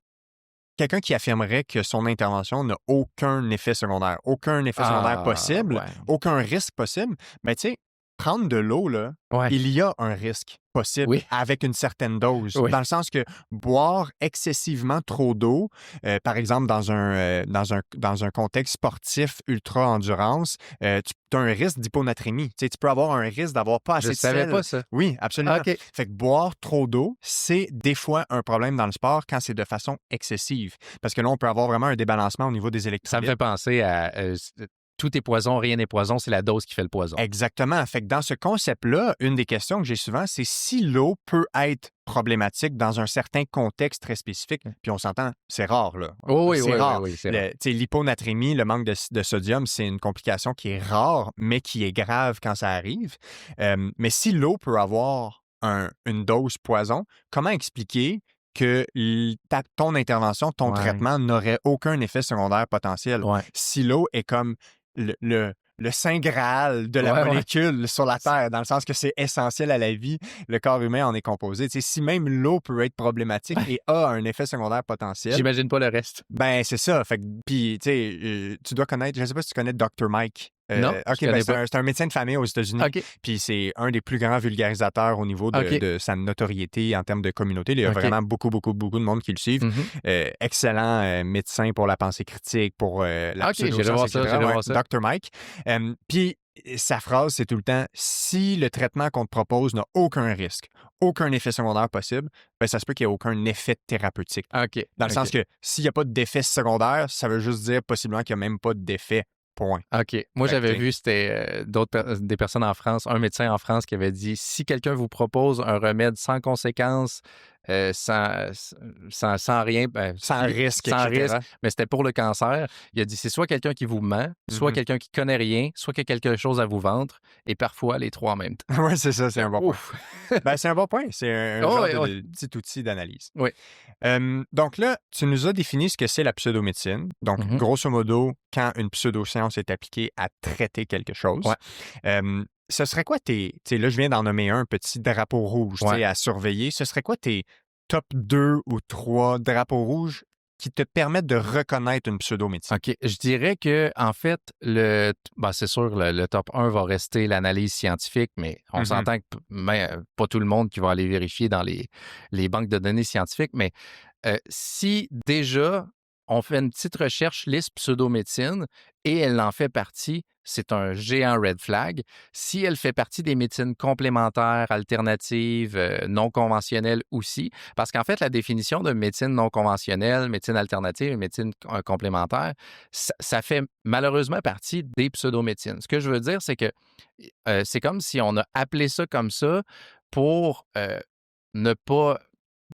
quelqu'un qui affirmerait que son intervention n'a aucun effet secondaire possible, Ouais. aucun risque possible, ben, tu sais, prendre de l'eau, là, Ouais. il y a un risque possible Oui. avec une certaine dose. Oui. Dans le sens que boire excessivement trop d'eau, par exemple dans un contexte sportif ultra-endurance, tu as un risque d'hyponatrémie. Tu sais, tu peux avoir un risque d'avoir pas assez Je de savais sel. pas ça. Oui, absolument. OK. Fait que boire trop d'eau, c'est des fois un problème dans le sport quand c'est de façon excessive. Parce que là, on peut avoir vraiment un débalancement au niveau des Ça me électrolytes. fait penser à tout est poison, rien n'est poison, c'est la dose qui fait le poison. Exactement. Fait que dans ce concept-là, une des questions que j'ai souvent, c'est si l'eau peut être problématique dans un certain contexte très spécifique. Puis on s'entend, c'est rare, là. Oh oui, c'est oui, rare. oui, oui, c'est rare. Tu sais, l'hyponatrémie, le manque de sodium, c'est une complication qui est rare, mais qui est grave quand ça arrive. Mais si l'eau peut avoir une dose poison, comment expliquer que ton intervention, ton Ouais. traitement n'aurait aucun effet secondaire potentiel? Ouais. Si l'eau est comme le saint graal de la Ouais, ouais. molécule sur la Terre, dans le sens que c'est essentiel à la vie. Le corps humain en est composé. Tu sais, si même l'eau peut être problématique et a un effet secondaire potentiel, J'imagine pas le reste. ben c'est ça. Fait que, puis, tu sais, tu dois connaître, je ne sais pas si tu connais Dr. Mike. Non, je OK, connais c'est pas. un médecin de famille aux États-Unis. OK, Puis c'est un des plus grands vulgarisateurs au niveau OK. de sa notoriété en termes de communauté. Il y a OK. vraiment beaucoup de monde qui le suivent. Mhm. Excellent médecin pour la pensée critique, pour la OK, j'irai pseudoscience, voir ça, etc. j'irai Ouais, voir ça. Dr. Mike. Puis sa phrase, c'est tout le temps, si le traitement qu'on te propose n'a aucun risque, aucun effet secondaire possible, ben ça se peut qu'il n'y ait aucun effet thérapeutique. OK, Dans le sens que s'il n'y a pas d'effet secondaire, ça veut juste dire possiblement qu'il n'y a même pas d'effet. Point. OK. Moi, Fait que j'avais t'es- vu, c'était des personnes en France, un médecin en France qui avait dit si quelqu'un vous propose un remède sans conséquence, sans rien, Sans risque, sans etc. risque, mais c'était pour le cancer, il a dit c'est soit quelqu'un qui vous ment, soit Mhm. quelqu'un qui connaît rien, soit qui a quelque chose à vous vendre, et parfois les trois en même temps. Oui, c'est ça, c'est un bon point. Ouf! Ben, c'est un bon point. C'est un Oh, genre ouais, ouais. de petit outil d'analyse. Oui. Donc là, tu nous as défini ce que c'est la pseudomédecine. Donc, Mhm. grosso modo, quand une pseudoscience est appliquée à traiter quelque chose. Ouais. Ce serait quoi tes... Tu sais, là, je viens d'en nommer un petit drapeau rouge tu sais, Ouais. à surveiller. Ce serait quoi tes top 2 ou 3 drapeaux rouges qui te permettent de reconnaître une pseudomédecine? OK. Je dirais que, en fait, c'est sûr, le top 1 va rester l'analyse scientifique, mais on Mhm. s'entend que pas tout le monde qui va aller vérifier dans les banques de données scientifiques, mais si déjà on fait une petite recherche liste pseudomédecine et elle en fait partie, c'est un géant red flag. Si elle fait partie des médecines complémentaires, alternatives, non conventionnelles aussi, parce qu'en fait, la définition de médecine non conventionnelle, médecine alternative et médecine complémentaire, ça fait malheureusement partie des pseudomédecines. Ce que je veux dire, c'est que c'est comme si on a appelé ça comme ça pour ne pas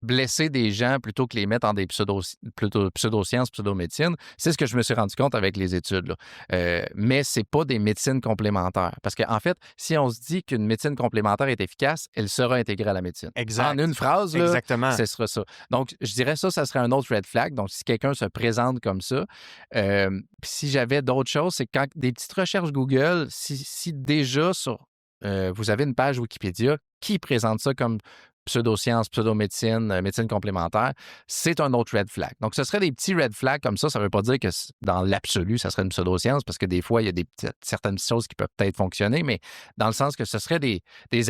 blesser des gens plutôt que les mettre en des pseudosciences, pseudomédecine. C'est ce que je me suis rendu compte avec les études, là. Mais c'est pas des médecines complémentaires. Parce qu'en fait, si on se dit qu'une médecine complémentaire est efficace, elle sera intégrée à la médecine. Exact. En une phrase, là, Exactement. ce sera ça. Donc, je dirais ça serait un autre red flag. Donc, si quelqu'un se présente comme ça, si j'avais d'autres choses, c'est quand des petites recherches Google, si déjà vous avez une page Wikipédia qui présente ça comme pseudosciences, pseudomédecine, médecine complémentaire, c'est un autre red flag. Donc, ce serait des petits red flags comme ça. Ça ne veut pas dire que dans l'absolu, ça serait une pseudoscience parce que des fois, il y a certaines choses qui peuvent peut-être fonctionner, mais dans le sens que ce serait des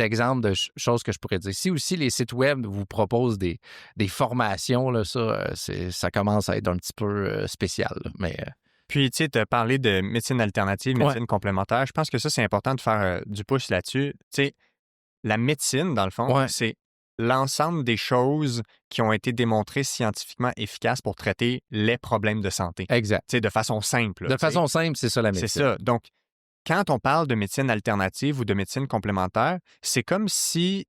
exemples de choses que je pourrais dire. Si aussi les sites web vous proposent des formations, là, ça commence à être un petit peu spécial. Là, mais Puis, tu sais, tu as parlé de médecine alternative, Ouais. médecine complémentaire. Je pense que ça, c'est important de faire du pouce là-dessus. Tu sais, la médecine, dans le fond, Ouais. c'est l'ensemble des choses qui ont été démontrées scientifiquement efficaces pour traiter les problèmes de santé. Exact. Tu sais, de façon simple. De façon simple, c'est ça la médecine. C'est ça. Donc, quand on parle de médecine alternative ou de médecine complémentaire, c'est comme si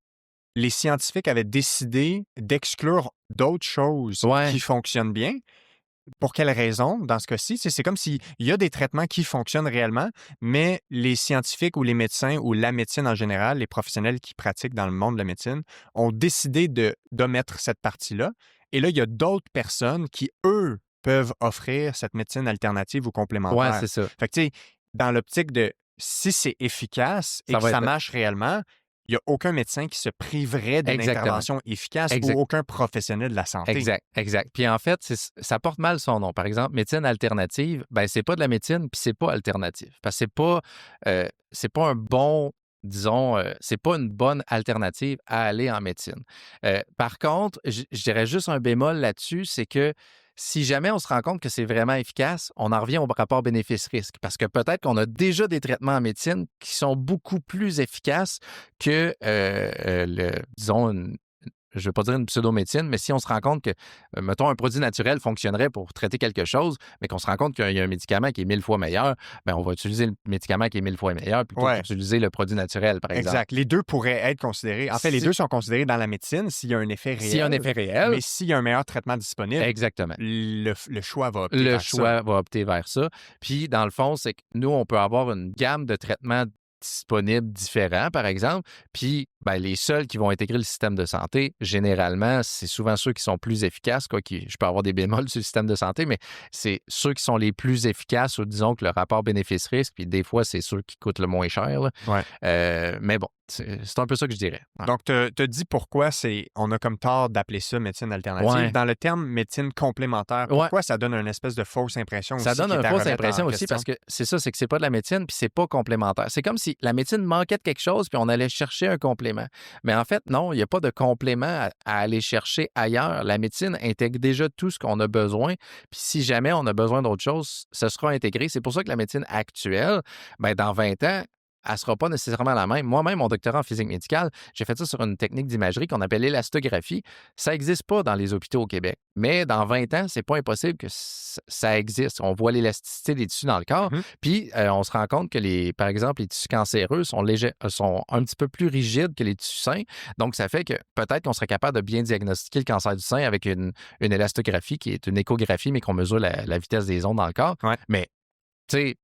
les scientifiques avaient décidé d'exclure d'autres choses Ouais. qui fonctionnent bien. Pour quelle raison, dans ce cas-ci? C'est comme s'il y a des traitements qui fonctionnent réellement, mais les scientifiques ou les médecins ou la médecine en général, les professionnels qui pratiquent dans le monde de la médecine, ont décidé d'omettre cette partie-là. Et là, il y a d'autres personnes qui, eux, peuvent offrir cette médecine alternative ou complémentaire. Ouais, c'est ça. Fait que, tu sais, dans l'optique de si c'est efficace et Ça que va ça être- marche réellement, il n'y a aucun médecin qui se priverait d'une Exactement. intervention efficace Exact. ou aucun professionnel de la santé. Exact. Puis en fait, ça porte mal son nom. Par exemple, médecine alternative, c'est pas de la médecine, puis c'est pas alternative. Parce que c'est pas un bon, disons, c'est pas une bonne alternative à aller en médecine. Par contre, je dirais juste un bémol là-dessus, c'est que si jamais on se rend compte que c'est vraiment efficace, on en revient au rapport bénéfice-risque. Parce que peut-être qu'on a déjà des traitements en médecine qui sont beaucoup plus efficaces que, disons, je ne veux pas dire une pseudomédecine, mais si on se rend compte que, mettons, un produit naturel fonctionnerait pour traiter quelque chose, mais qu'on se rend compte qu'il y a un médicament qui est 1000 fois meilleur, on va utiliser le médicament qui est 1000 fois meilleur plutôt qu'utiliser le produit naturel, par exemple. Exact. Les deux pourraient être considérés. En fait, les deux sont considérés dans la médecine s'il y a un effet réel. S'il y a un effet réel. Mais s'il y a un meilleur traitement disponible, exactement. Le choix va opter vers ça. Va opter vers ça. Puis, dans le fond, c'est que nous, on peut avoir une gamme de traitements disponibles différents, par exemple. Puis, ben, les seuls qui vont intégrer le système de santé, généralement, c'est souvent ceux qui sont plus efficaces. Je peux avoir des bémols sur le système de santé, mais c'est ceux qui sont les plus efficaces ou disons que le rapport bénéfice-risque, puis des fois, c'est ceux qui coûtent le moins cher. Là. Mais bon, c'est un peu ça que je dirais. Ouais. Donc, tu as dit pourquoi on a comme tort d'appeler ça médecine alternative. Dans le terme médecine complémentaire, pourquoi ça donne une espèce de fausse impression aussi? Ça donne une fausse impression aussi parce que c'est ça, c'est que c'est pas de la médecine puis c'est pas complémentaire. C'est comme si la médecine manquait de quelque chose puis on allait chercher un complément. Mais en fait, non, il n'y a pas de complément à aller chercher ailleurs. La médecine intègre déjà tout ce qu'on a besoin. Puis si jamais on a besoin d'autre chose, ce sera intégré. C'est pour ça que la médecine actuelle, ben dans 20 ans, elle ne sera pas nécessairement la même. Moi-même, mon doctorat en physique médicale, j'ai fait ça sur une technique d'imagerie qu'on appelle l'élastographie. Ça n'existe pas dans les hôpitaux au Québec. Mais dans 20 ans, c'est pas impossible que ça existe. On voit l'élasticité des tissus dans le corps. Puis, on se rend compte que, par exemple, les tissus cancéreux sont un petit peu plus rigides que les tissus sains. Donc, ça fait que peut-être qu'on serait capable de bien diagnostiquer le cancer du sein avec une élastographie qui est une échographie, mais qu'on mesure la vitesse des ondes dans le corps. Mais, tu sais,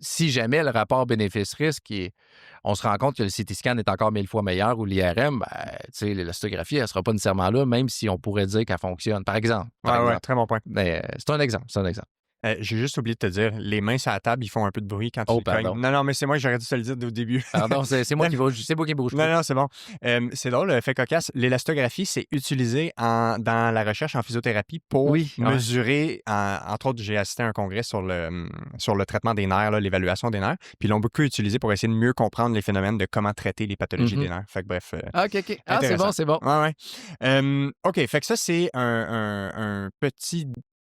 si jamais le rapport bénéfice-risque, on se rend compte que le CT scan est encore 1000 fois meilleur ou l'IRM, l'élastographie, elle ne sera pas nécessairement là, même si on pourrait dire qu'elle fonctionne, par exemple. Ouais, très bon point. Mais c'est un exemple. J'ai juste oublié de te dire, les mains sur la table, ils font un peu de bruit quand tu les cognes. Non, mais c'est moi, j'aurais dû te le dire au début. Pardon, c'est moi qui bouge. Non, c'est bon. C'est drôle, le fait cocasse. L'élastographie, c'est utilisé dans la recherche en physiothérapie pour mesurer, entre autres, j'ai assisté à un congrès sur le traitement des nerfs, là, l'évaluation des nerfs, puis ils l'ont beaucoup utilisé pour essayer de mieux comprendre les phénomènes de comment traiter les pathologies des nerfs. Fait que bref. OK. Ah, c'est bon. Ouais. OK, fait que ça, c'est un petit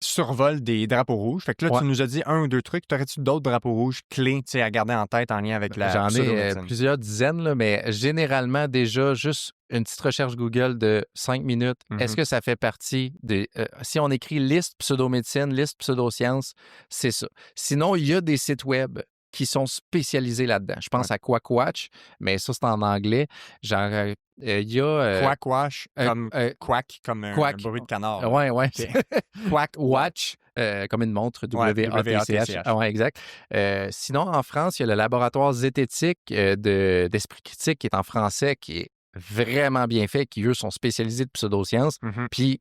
survol des drapeaux rouges. Fait que là, tu nous as dit un ou deux trucs. T'aurais-tu d'autres drapeaux rouges clés à garder en tête en lien avec la pseudo-médecine? J'en ai plusieurs dizaines, là, mais généralement, déjà, juste une petite recherche Google de 5 minutes. Est-ce que ça fait partie de... si on écrit liste pseudo-médecine, liste pseudo-sciences, c'est ça. Sinon, il y a des sites web qui sont spécialisés là-dedans. Je pense à Quackwatch, mais ça, c'est en anglais. Genre, il y a... Quackwatch, comme quack, comme un bruit de canard. Ouais. Okay. Quackwatch, comme une montre, W-A-T-C-H. Ouais, exact. Sinon, en France, il y a le laboratoire zététique d'Esprit critique qui est en français, qui est vraiment bien fait, qui, eux, sont spécialisés de pseudosciences. Puis,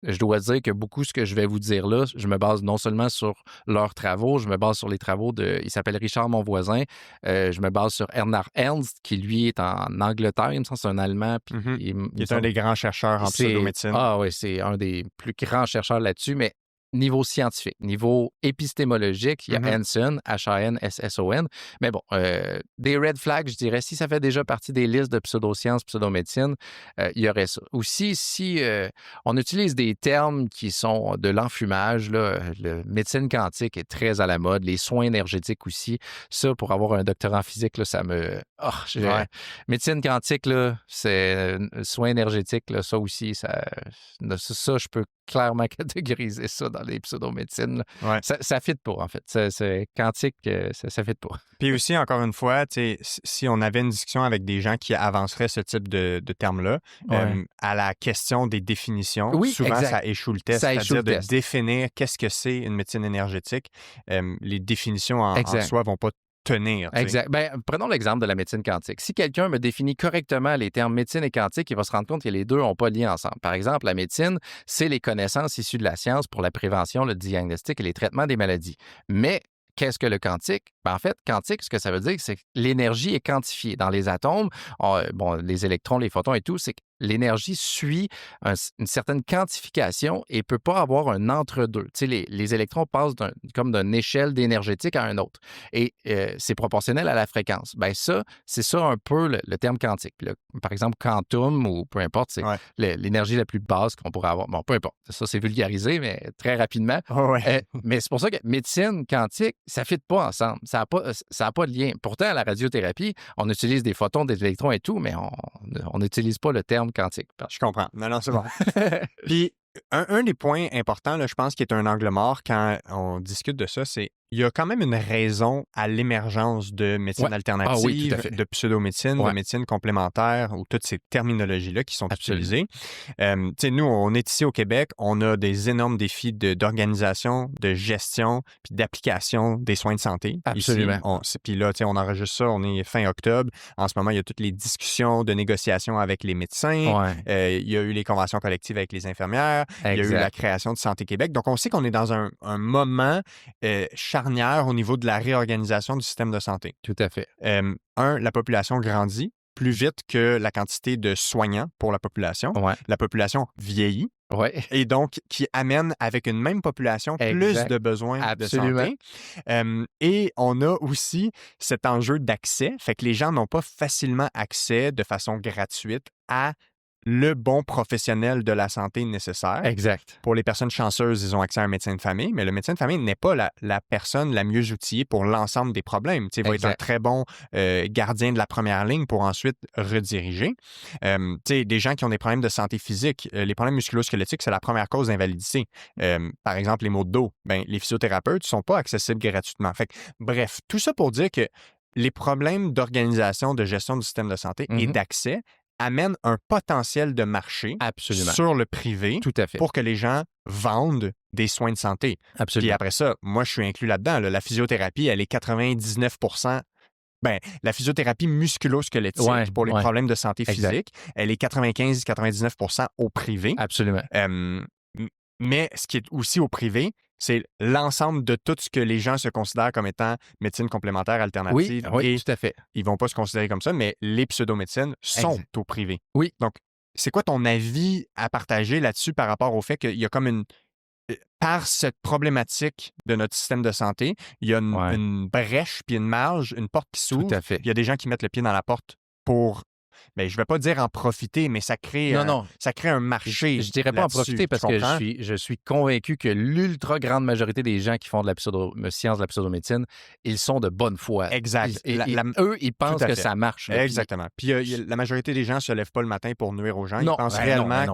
je dois dire que beaucoup ce que je vais vous dire là, je me base non seulement sur leurs travaux, je me base sur les travaux il s'appelle Richard Monvoisin, je me base sur Bernard Ernst, qui lui est en Angleterre, il me semble c'est un Allemand. Puis il est un des grands chercheurs en pseudomédecine. Ah oui, c'est un des plus grands chercheurs là-dessus, mais niveau scientifique, niveau épistémologique, il y a Hanson, H-A-N-S-S-O-N. Mais bon, des red flags, je dirais, si ça fait déjà partie des listes de pseudosciences, pseudomédecine, il y aurait ça. Aussi, si on utilise des termes qui sont de l'enfumage, là, le médecine quantique est très à la mode, les soins énergétiques aussi. Ça, pour avoir un doctorat en physique, là, ça me... Médecine quantique, là, c'est soins énergétiques, là, ça aussi, ça, je peux clairement catégoriser ça dans les pseudomédecines. Ça ne fit pas, en fait. C'est quantique, ça ne fit pas. Puis aussi, encore une fois, si on avait une discussion avec des gens qui avanceraient ce type de termes-là, à la question des définitions, souvent, ça échoue le test. C'est-à-dire de définir qu'est-ce que c'est une médecine énergétique. Les définitions en soi ne vont pas tenir. Exact. Prenons l'exemple de la médecine quantique. Si quelqu'un me définit correctement les termes médecine et quantique, il va se rendre compte que les deux n'ont pas de lien ensemble. Par exemple, la médecine, c'est les connaissances issues de la science pour la prévention, le diagnostic et les traitements des maladies. Mais qu'est-ce que le quantique? En fait, quantique, ce que ça veut dire, c'est que l'énergie est quantifiée. Dans les atomes, les électrons, les photons et tout, c'est que l'énergie suit une certaine quantification et ne peut pas avoir un entre-deux. Tu sais, les électrons passent comme d'une échelle d'énergétique à un autre. Et c'est proportionnel à la fréquence. Ça, c'est ça un peu le terme quantique. Puis là, par exemple, quantum ou peu importe, c'est l'énergie la plus basse qu'on pourrait avoir. Bon, peu importe. Ça, c'est vulgarisé, mais très rapidement. Mais c'est pour ça que médecine, quantique, ça ne fit pas ensemble. Ça n'a pas de lien. Pourtant, à la radiothérapie, on utilise des photons, des électrons et tout, mais on n'utilise pas le terme quantique. Je comprends. Non, c'est bon. Puis, un des points importants, là, je pense, qui est un angle mort quand on discute de ça, c'est il y a quand même une raison à l'émergence de médecine Ouais. alternative, Ah oui, tout à fait. de pseudomédecine, de Ouais. médecine complémentaire, ou toutes ces terminologies-là qui sont Absolument. utilisées. Tu sais, nous, on est ici au Québec, on a des énormes défis d'organisation, de gestion, puis d'application des soins de santé. Absolument. Ici, puis là, tu sais, on enregistre ça, on est fin octobre. En ce moment, il y a toutes les discussions de négociations avec les médecins. Ouais. Il y a eu les conventions collectives avec les infirmières. Il y a eu la Exact. création de Santé Québec. Donc, on sait qu'on est dans un moment charnière au niveau de la réorganisation du système de santé. Tout à fait. La population grandit plus vite que la quantité de soignants pour la population. Ouais. La population vieillit Ouais. et donc qui amène avec une même population plus Exact. de besoins Absolument. de santé. Et on a aussi cet enjeu d'accès, fait que les gens n'ont pas facilement accès de façon gratuite à le bon professionnel de la santé nécessaire. Exact. Pour les personnes chanceuses, ils ont accès à un médecin de famille, mais le médecin de famille n'est pas la personne la mieux outillée pour l'ensemble des problèmes. Il va être un très bon gardien de la première ligne pour ensuite rediriger. Des gens qui ont des problèmes de santé physique, les problèmes musculo-squelettiques, c'est la première cause d'invalidité. Par exemple, les maux de dos, les physiothérapeutes ne sont pas accessibles gratuitement. Fait que, bref, tout ça pour dire que les problèmes d'organisation, de gestion du système de santé et d'accès amène un potentiel de marché Absolument. sur le privé Tout à fait. pour que les gens vendent des soins de santé. Absolument. Puis après ça, moi, je suis inclus là-dedans. La physiothérapie, elle est 99 la physiothérapie musculo-squelettique pour les problèmes de santé physique, elle est 95-99 au privé. Absolument. Mais ce qui est aussi au privé, c'est l'ensemble de tout ce que les gens se considèrent comme étant médecine complémentaire alternative. Oui, tout à fait. Ils ne vont pas se considérer comme ça, mais les pseudomédecines sont au privé. Oui. Donc, c'est quoi ton avis à partager là-dessus par rapport au fait qu'il y a comme par cette problématique de notre système de santé, il y a une brèche puis une marge, une porte qui s'ouvre. Tout à fait. Il y a des gens qui mettent le pied dans la porte pour... je ne vais pas dire en profiter, mais ça crée un marché. Je ne dirais pas en profiter parce que je suis convaincu que l'ultra grande majorité des gens qui font de la science de la pseudomédecine, ils sont de bonne foi. Exact. Eux, ils pensent que ça marche. Là, exactement. Puis la majorité des gens ne se lèvent pas le matin pour nuire aux gens. Ils pensent réellement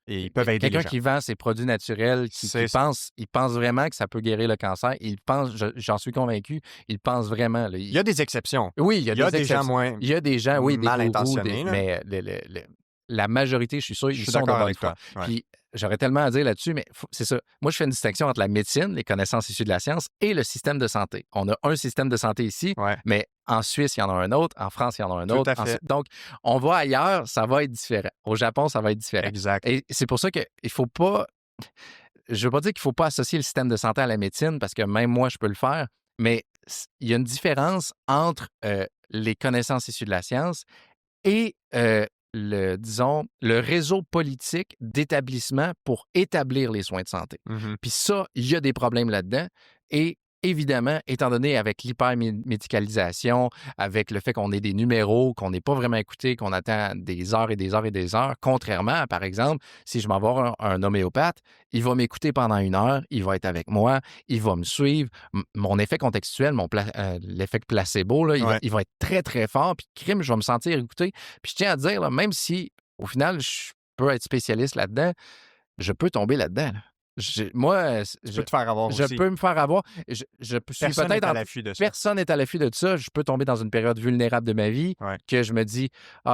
qu'ils peuvent aider les gens. Quelqu'un qui vend ses produits naturels, il pense vraiment que ça peut guérir le cancer. J'en suis convaincu, il pense vraiment. Là, il y a des exceptions. Oui, il y a des gens moins il y a des gens, oui, mal des gourous, intentionnés. Mais la majorité, je suis sûr, ils sont de bonne foi. Puis j'aurais tellement à dire là-dessus, mais c'est ça. Moi, je fais une distinction entre la médecine, les connaissances issues de la science, et le système de santé. On a un système de santé ici, mais en Suisse, il y en a un autre. En France, il y en a un autre. Donc, on va ailleurs, ça va être différent. Au Japon, ça va être différent. Exact. Et c'est pour ça qu'il ne faut pas... Je ne veux pas dire qu'il ne faut pas associer le système de santé à la médecine, parce que même moi, je peux le faire, mais il y a une différence entre les connaissances issues de la science et le réseau politique d'établissement pour établir les soins de santé. Puis ça, il y a des problèmes là-dedans. Et évidemment, étant donné avec l'hypermédicalisation, avec le fait qu'on ait des numéros, qu'on n'est pas vraiment écouté, qu'on attend des heures et des heures et des heures, contrairement, par exemple, si je m'en vais voir un homéopathe, il va m'écouter pendant 1 heure, il va être avec moi, il va me suivre. Mon effet contextuel, l'effet placebo, là, il va être très, très fort. Puis crime, je vais me sentir écouté. Puis je tiens à dire, là, même si, au final, je peux être spécialiste là-dedans, je peux tomber là-dedans. Là. Je peux te faire avoir je aussi. peux me faire avoir. Personne n'est à l'affût de ça. Personne n'est à l'affût de ça. Je peux tomber dans une période vulnérable de ma vie que je me dis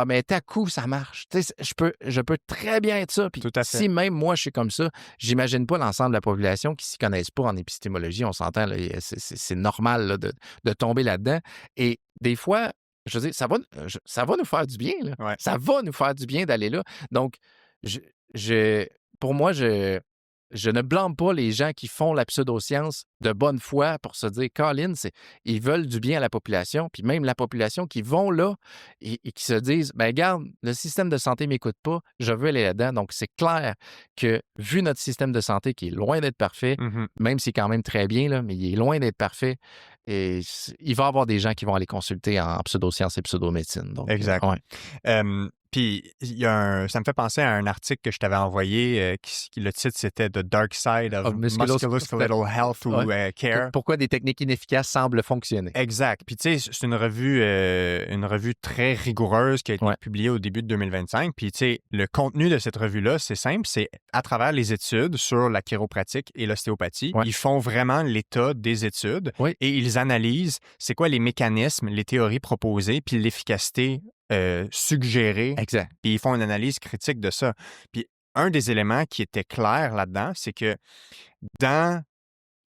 mais à coup, ça marche. Je peux très bien être ça. Puis si même moi, je suis comme ça, j'imagine pas l'ensemble de la population qui ne s'y connaissent pas en épistémologie. On s'entend, là, c'est normal là, de tomber là-dedans. Et des fois, je veux dire, ça va nous faire du bien. Là. Ça va nous faire du bien d'aller là. Donc, pour moi, je ne blâme pas les gens qui font la pseudoscience de bonne foi pour se dire, Colin, ils veulent du bien à la population, puis même la population qui vont là et qui se disent, ben regarde, le système de santé ne m'écoute pas, je veux aller là-dedans. Donc, c'est clair que, vu notre système de santé qui est loin d'être parfait, même s'il est quand même très bien, là, mais il est loin d'être parfait, et il va y avoir des gens qui vont aller consulter en pseudosciences et pseudomédecine. Donc, exact. Puis ça me fait penser à un article que je t'avais envoyé, le titre c'était The Dark Side of Musculoskeletal Health ou Care. Pourquoi des techniques inefficaces semblent fonctionner. Exact. Puis tu sais, c'est une revue très rigoureuse qui a été publiée au début de 2025. Puis tu sais, le contenu de cette revue-là, c'est simple, c'est à travers les études sur la chiropratique et l'ostéopathie, ils font vraiment l'état des études et ils analysent c'est quoi les mécanismes, les théories proposées, puis l'efficacité suggérée. Exact. Puis ils font une analyse critique de ça. Puis un des éléments qui était clair là-dedans, c'est que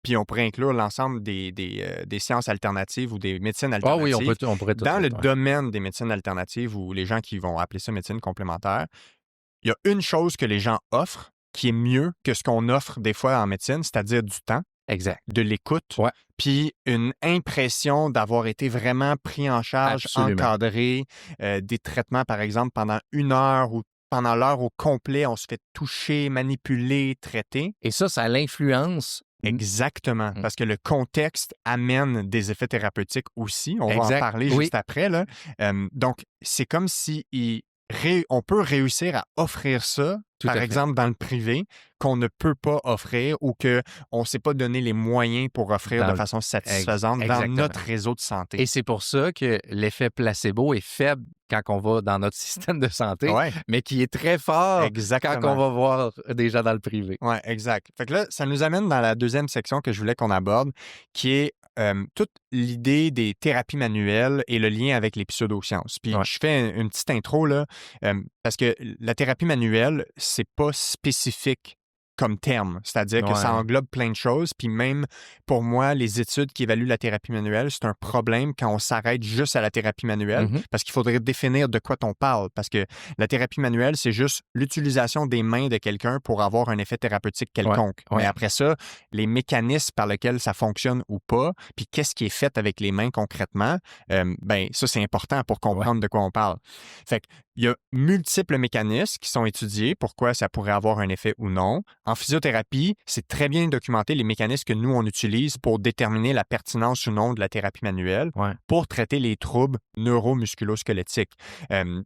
puis on pourrait inclure l'ensemble des sciences alternatives ou des médecines alternatives. Ah oui, on pourrait tout dans le domaine des médecines alternatives ou les gens qui vont appeler ça médecine complémentaire, il y a une chose que les gens offrent qui est mieux que ce qu'on offre des fois en médecine, c'est-à-dire du temps. Exact. De l'écoute, puis une impression d'avoir été vraiment pris en charge, encadré, des traitements, par exemple, pendant 1 heure ou pendant l'heure au complet, on se fait toucher, manipuler, traiter. Et ça a l'influence. Exactement, parce que le contexte amène des effets thérapeutiques aussi. On va en parler juste après. Là. Donc, c'est comme si on peut réussir à offrir ça, par exemple, dans le privé, qu'on ne peut pas offrir ou qu'on ne s'est pas donné les moyens pour offrir de façon satisfaisante dans notre réseau de santé. Et c'est pour ça que l'effet placebo est faible quand on va dans notre système de santé, mais qui est très fort quand on va voir des gens dans le privé. Oui, exact. Fait que là, ça nous amène dans la deuxième section que je voulais qu'on aborde, qui est toute l'idée des thérapies manuelles et le lien avec les pseudosciences. Puis je fais une petite intro là, parce que la thérapie manuelle, c'est pas spécifique comme terme, c'est-à-dire que ça englobe plein de choses, puis même pour moi, les études qui évaluent la thérapie manuelle, c'est un problème quand on s'arrête juste à la thérapie manuelle, parce qu'il faudrait définir de quoi on parle, parce que la thérapie manuelle, c'est juste l'utilisation des mains de quelqu'un pour avoir un effet thérapeutique quelconque. Mais après ça, les mécanismes par lesquels ça fonctionne ou pas, puis qu'est-ce qui est fait avec les mains concrètement, ça, c'est important pour comprendre de quoi on parle. Fait qu'il y a multiples mécanismes qui sont étudiés, pourquoi ça pourrait avoir un effet ou non. En physiothérapie, c'est très bien documenté les mécanismes que nous, on utilise pour déterminer la pertinence ou non de la thérapie manuelle pour traiter les troubles neuromusculo-squelettiques.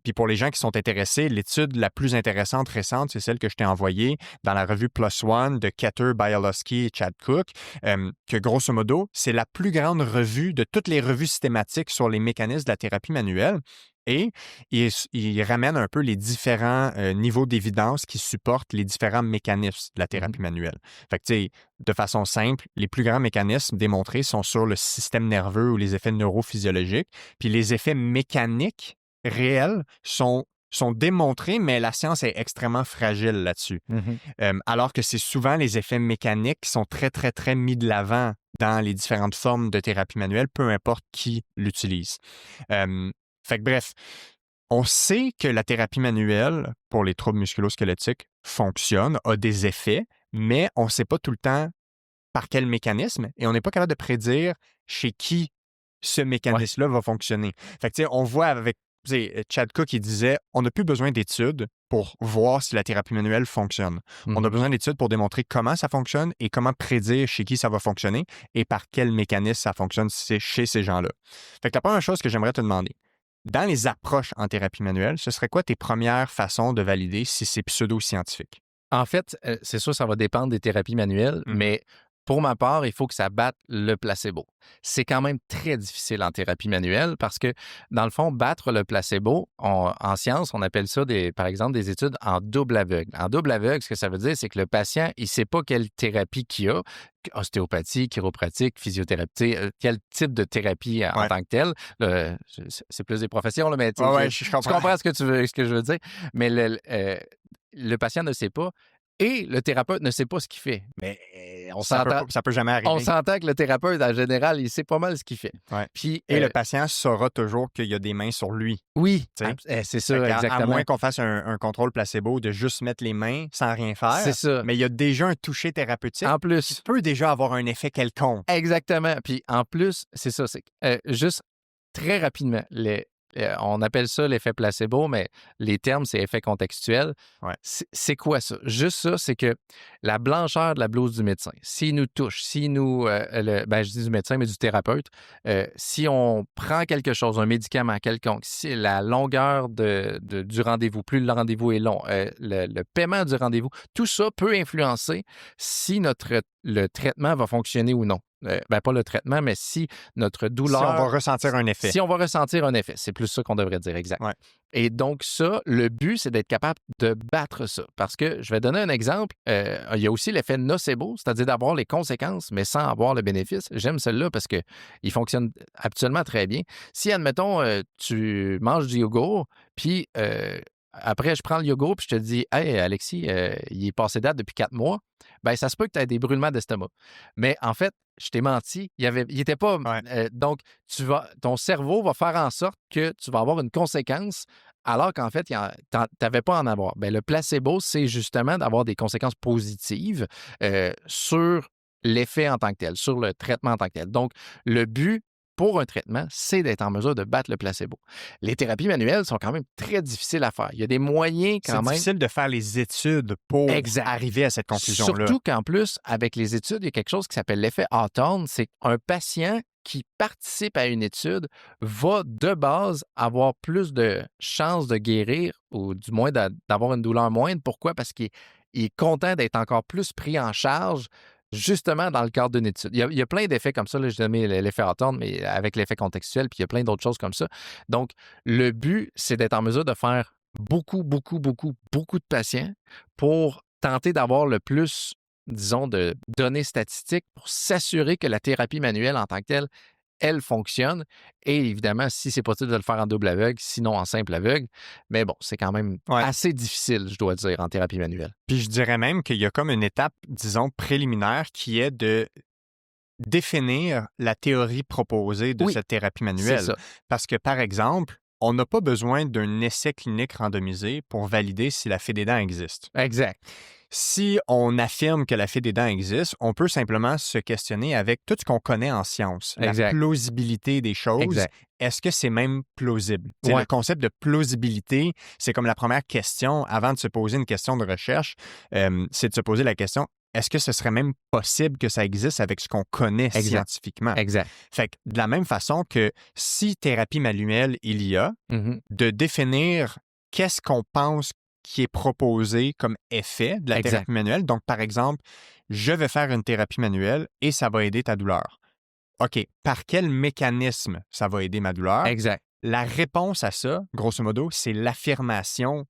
Puis pour les gens qui sont intéressés, l'étude la plus intéressante récente, c'est celle que je t'ai envoyée dans la revue PLOS ONE de Keter, Bialowski et Chad Cook, que grosso modo, c'est la plus grande revue de toutes les revues systématiques sur les mécanismes de la thérapie manuelle. Et il ramène un peu les différents niveaux d'évidence qui supportent les différents mécanismes de la thérapie manuelle. Fait que, tu sais, de façon simple, les plus grands mécanismes démontrés sont sur le système nerveux ou les effets neurophysiologiques. Puis les effets mécaniques réels sont démontrés, mais la science est extrêmement fragile là-dessus. Alors que c'est souvent les effets mécaniques qui sont très, très, très mis de l'avant dans les différentes formes de thérapie manuelle, peu importe qui l'utilise. Fait que bref, on sait que la thérapie manuelle pour les troubles musculo-squelettiques fonctionne, a des effets, mais on ne sait pas tout le temps par quel mécanisme et on n'est pas capable de prédire chez qui ce mécanisme-là va fonctionner. Fait que tu sais, on voit avec Chad Cook, il disait on n'a plus besoin d'études pour voir si la thérapie manuelle fonctionne. On a besoin d'études pour démontrer comment ça fonctionne et comment prédire chez qui ça va fonctionner et par quel mécanisme ça fonctionne chez ces gens-là. Fait que la première chose que j'aimerais te demander, dans les approches en thérapie manuelle, ce serait quoi tes premières façons de valider si c'est pseudo-scientifique? En fait, c'est sûr, ça va dépendre des thérapies manuelles, mais pour ma part, il faut que ça batte le placebo. C'est quand même très difficile en thérapie manuelle parce que, dans le fond, battre le placebo, en science, on appelle ça, par exemple, des études en double aveugle. En double aveugle, ce que ça veut dire, c'est que le patient, il ne sait pas quelle thérapie qu'il a, ostéopathie, chiropratique, physiothérapie, quel type de thérapie en tant que tel. C'est plus des professions, là, mais tu comprends ce que je veux dire. Mais le patient ne sait pas. Et le thérapeute ne sait pas ce qu'il fait. Mais ça peut jamais arriver. On s'entend que le thérapeute, en général, il sait pas mal ce qu'il fait. Puis, le patient saura toujours qu'il y a des mains sur lui. Oui, c'est ça, exactement. À moins qu'on fasse un contrôle placebo de juste mettre les mains sans rien faire. C'est ça. Mais il y a déjà un toucher thérapeutique en plus, qui peut déjà avoir un effet quelconque. Exactement. Puis en plus, c'est ça. C'est juste très rapidement, On appelle ça l'effet placebo, mais les termes, c'est effet contextuel. Ouais. C'est quoi ça? Juste ça, c'est que la blancheur de la blouse du médecin, s'il nous touche, s'il nous... je dis du médecin, mais du thérapeute, si on prend quelque chose, un médicament quelconque, si la longueur du rendez-vous, plus le rendez-vous est long, le paiement du rendez-vous, tout ça peut influencer si le traitement va fonctionner ou non. Pas le traitement, mais si notre douleur... Si on va ressentir un effet. Si on va ressentir un effet, c'est plus ça qu'on devrait dire, exact. Ouais. Et donc ça, le but, c'est d'être capable de battre ça. Parce que, je vais donner un exemple, il y a aussi l'effet nocebo, c'est-à-dire d'avoir les conséquences, mais sans avoir le bénéfice. J'aime celle-là parce qu'il fonctionne habituellement très bien. Si, admettons, tu manges du yogourt, puis après, je prends le yogourt, puis je te dis « Hey, Alexis, il est passé date depuis 4 mois. » Bien, ça se peut que tu aies des brûlements d'estomac. Mais en fait, je t'ai menti, il était pas... Ouais. donc, ton cerveau va faire en sorte que tu vas avoir une conséquence alors qu'en fait, tu n'avais pas à en avoir. Bien, le placebo, c'est justement d'avoir des conséquences positives sur l'effet en tant que tel, sur le traitement en tant que tel. Donc, le but pour un traitement, c'est d'être en mesure de battre le placebo. Les thérapies manuelles sont quand même très difficiles à faire. Il y a des moyens quand même... C'est difficile de faire les études pour arriver à cette conclusion-là. Surtout qu'en plus, avec les études, il y a quelque chose qui s'appelle l'effet Hawthorne. C'est qu'un patient qui participe à une étude va de base avoir plus de chances de guérir ou du moins d'avoir une douleur moindre. Pourquoi? Parce qu'il est content d'être encore plus pris en charge justement dans le cadre d'une étude. Il y a plein d'effets comme ça. Là, j'ai nommé l'effet Hawthorne, mais avec l'effet contextuel, puis il y a plein d'autres choses comme ça. Donc, le but, c'est d'être en mesure de faire beaucoup de patients pour tenter d'avoir le plus, disons, de données statistiques pour s'assurer que la thérapie manuelle en tant que telle, elle fonctionne. Et évidemment, si c'est possible de le faire en double aveugle, sinon en simple aveugle. Mais bon, c'est quand même assez difficile, je dois dire, en thérapie manuelle. Puis je dirais même qu'il y a comme une étape, disons, préliminaire qui est de définir la théorie proposée de cette thérapie manuelle. C'est ça. Parce que, par exemple, on n'a pas besoin d'un essai clinique randomisé pour valider si la fée des dents existe. Exact. Si on affirme que la fée des dents existe, on peut simplement se questionner avec tout ce qu'on connaît en science, la plausibilité des choses. Exact. Est-ce que c'est même plausible? Le concept de plausibilité, c'est comme la première question avant de se poser une question de recherche, c'est de se poser la question, est-ce que ce serait même possible que ça existe avec ce qu'on connaît scientifiquement? Exact. Fait que de la même façon que si thérapie manuelle il y a, de définir qu'est-ce qu'on pense qui est proposé comme effet de la thérapie manuelle. Donc, par exemple, je vais faire une thérapie manuelle et ça va aider ta douleur. OK, par quel mécanisme ça va aider ma douleur? Exact. La réponse à ça, grosso modo, c'est l'affirmation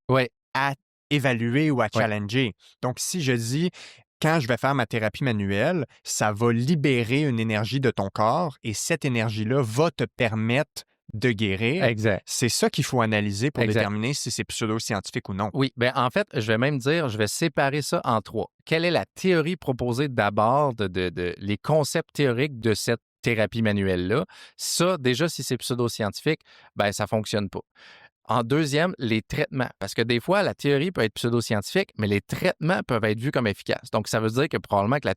à évaluer ou à challenger. Donc, si je dis, quand je vais faire ma thérapie manuelle, ça va libérer une énergie de ton corps et cette énergie-là va te permettre de guérir. Exact. C'est ça qu'il faut analyser pour déterminer si c'est pseudo-scientifique ou non. Oui, bien en fait, je vais même dire, je vais séparer ça en 3. Quelle est la théorie proposée d'abord, les concepts théoriques de cette thérapie manuelle-là? Ça, déjà, si c'est pseudo-scientifique, bien, ça ne fonctionne pas. En deuxième, les traitements. Parce que des fois, la théorie peut être pseudo-scientifique, mais les traitements peuvent être vus comme efficaces. Donc, ça veut dire que probablement que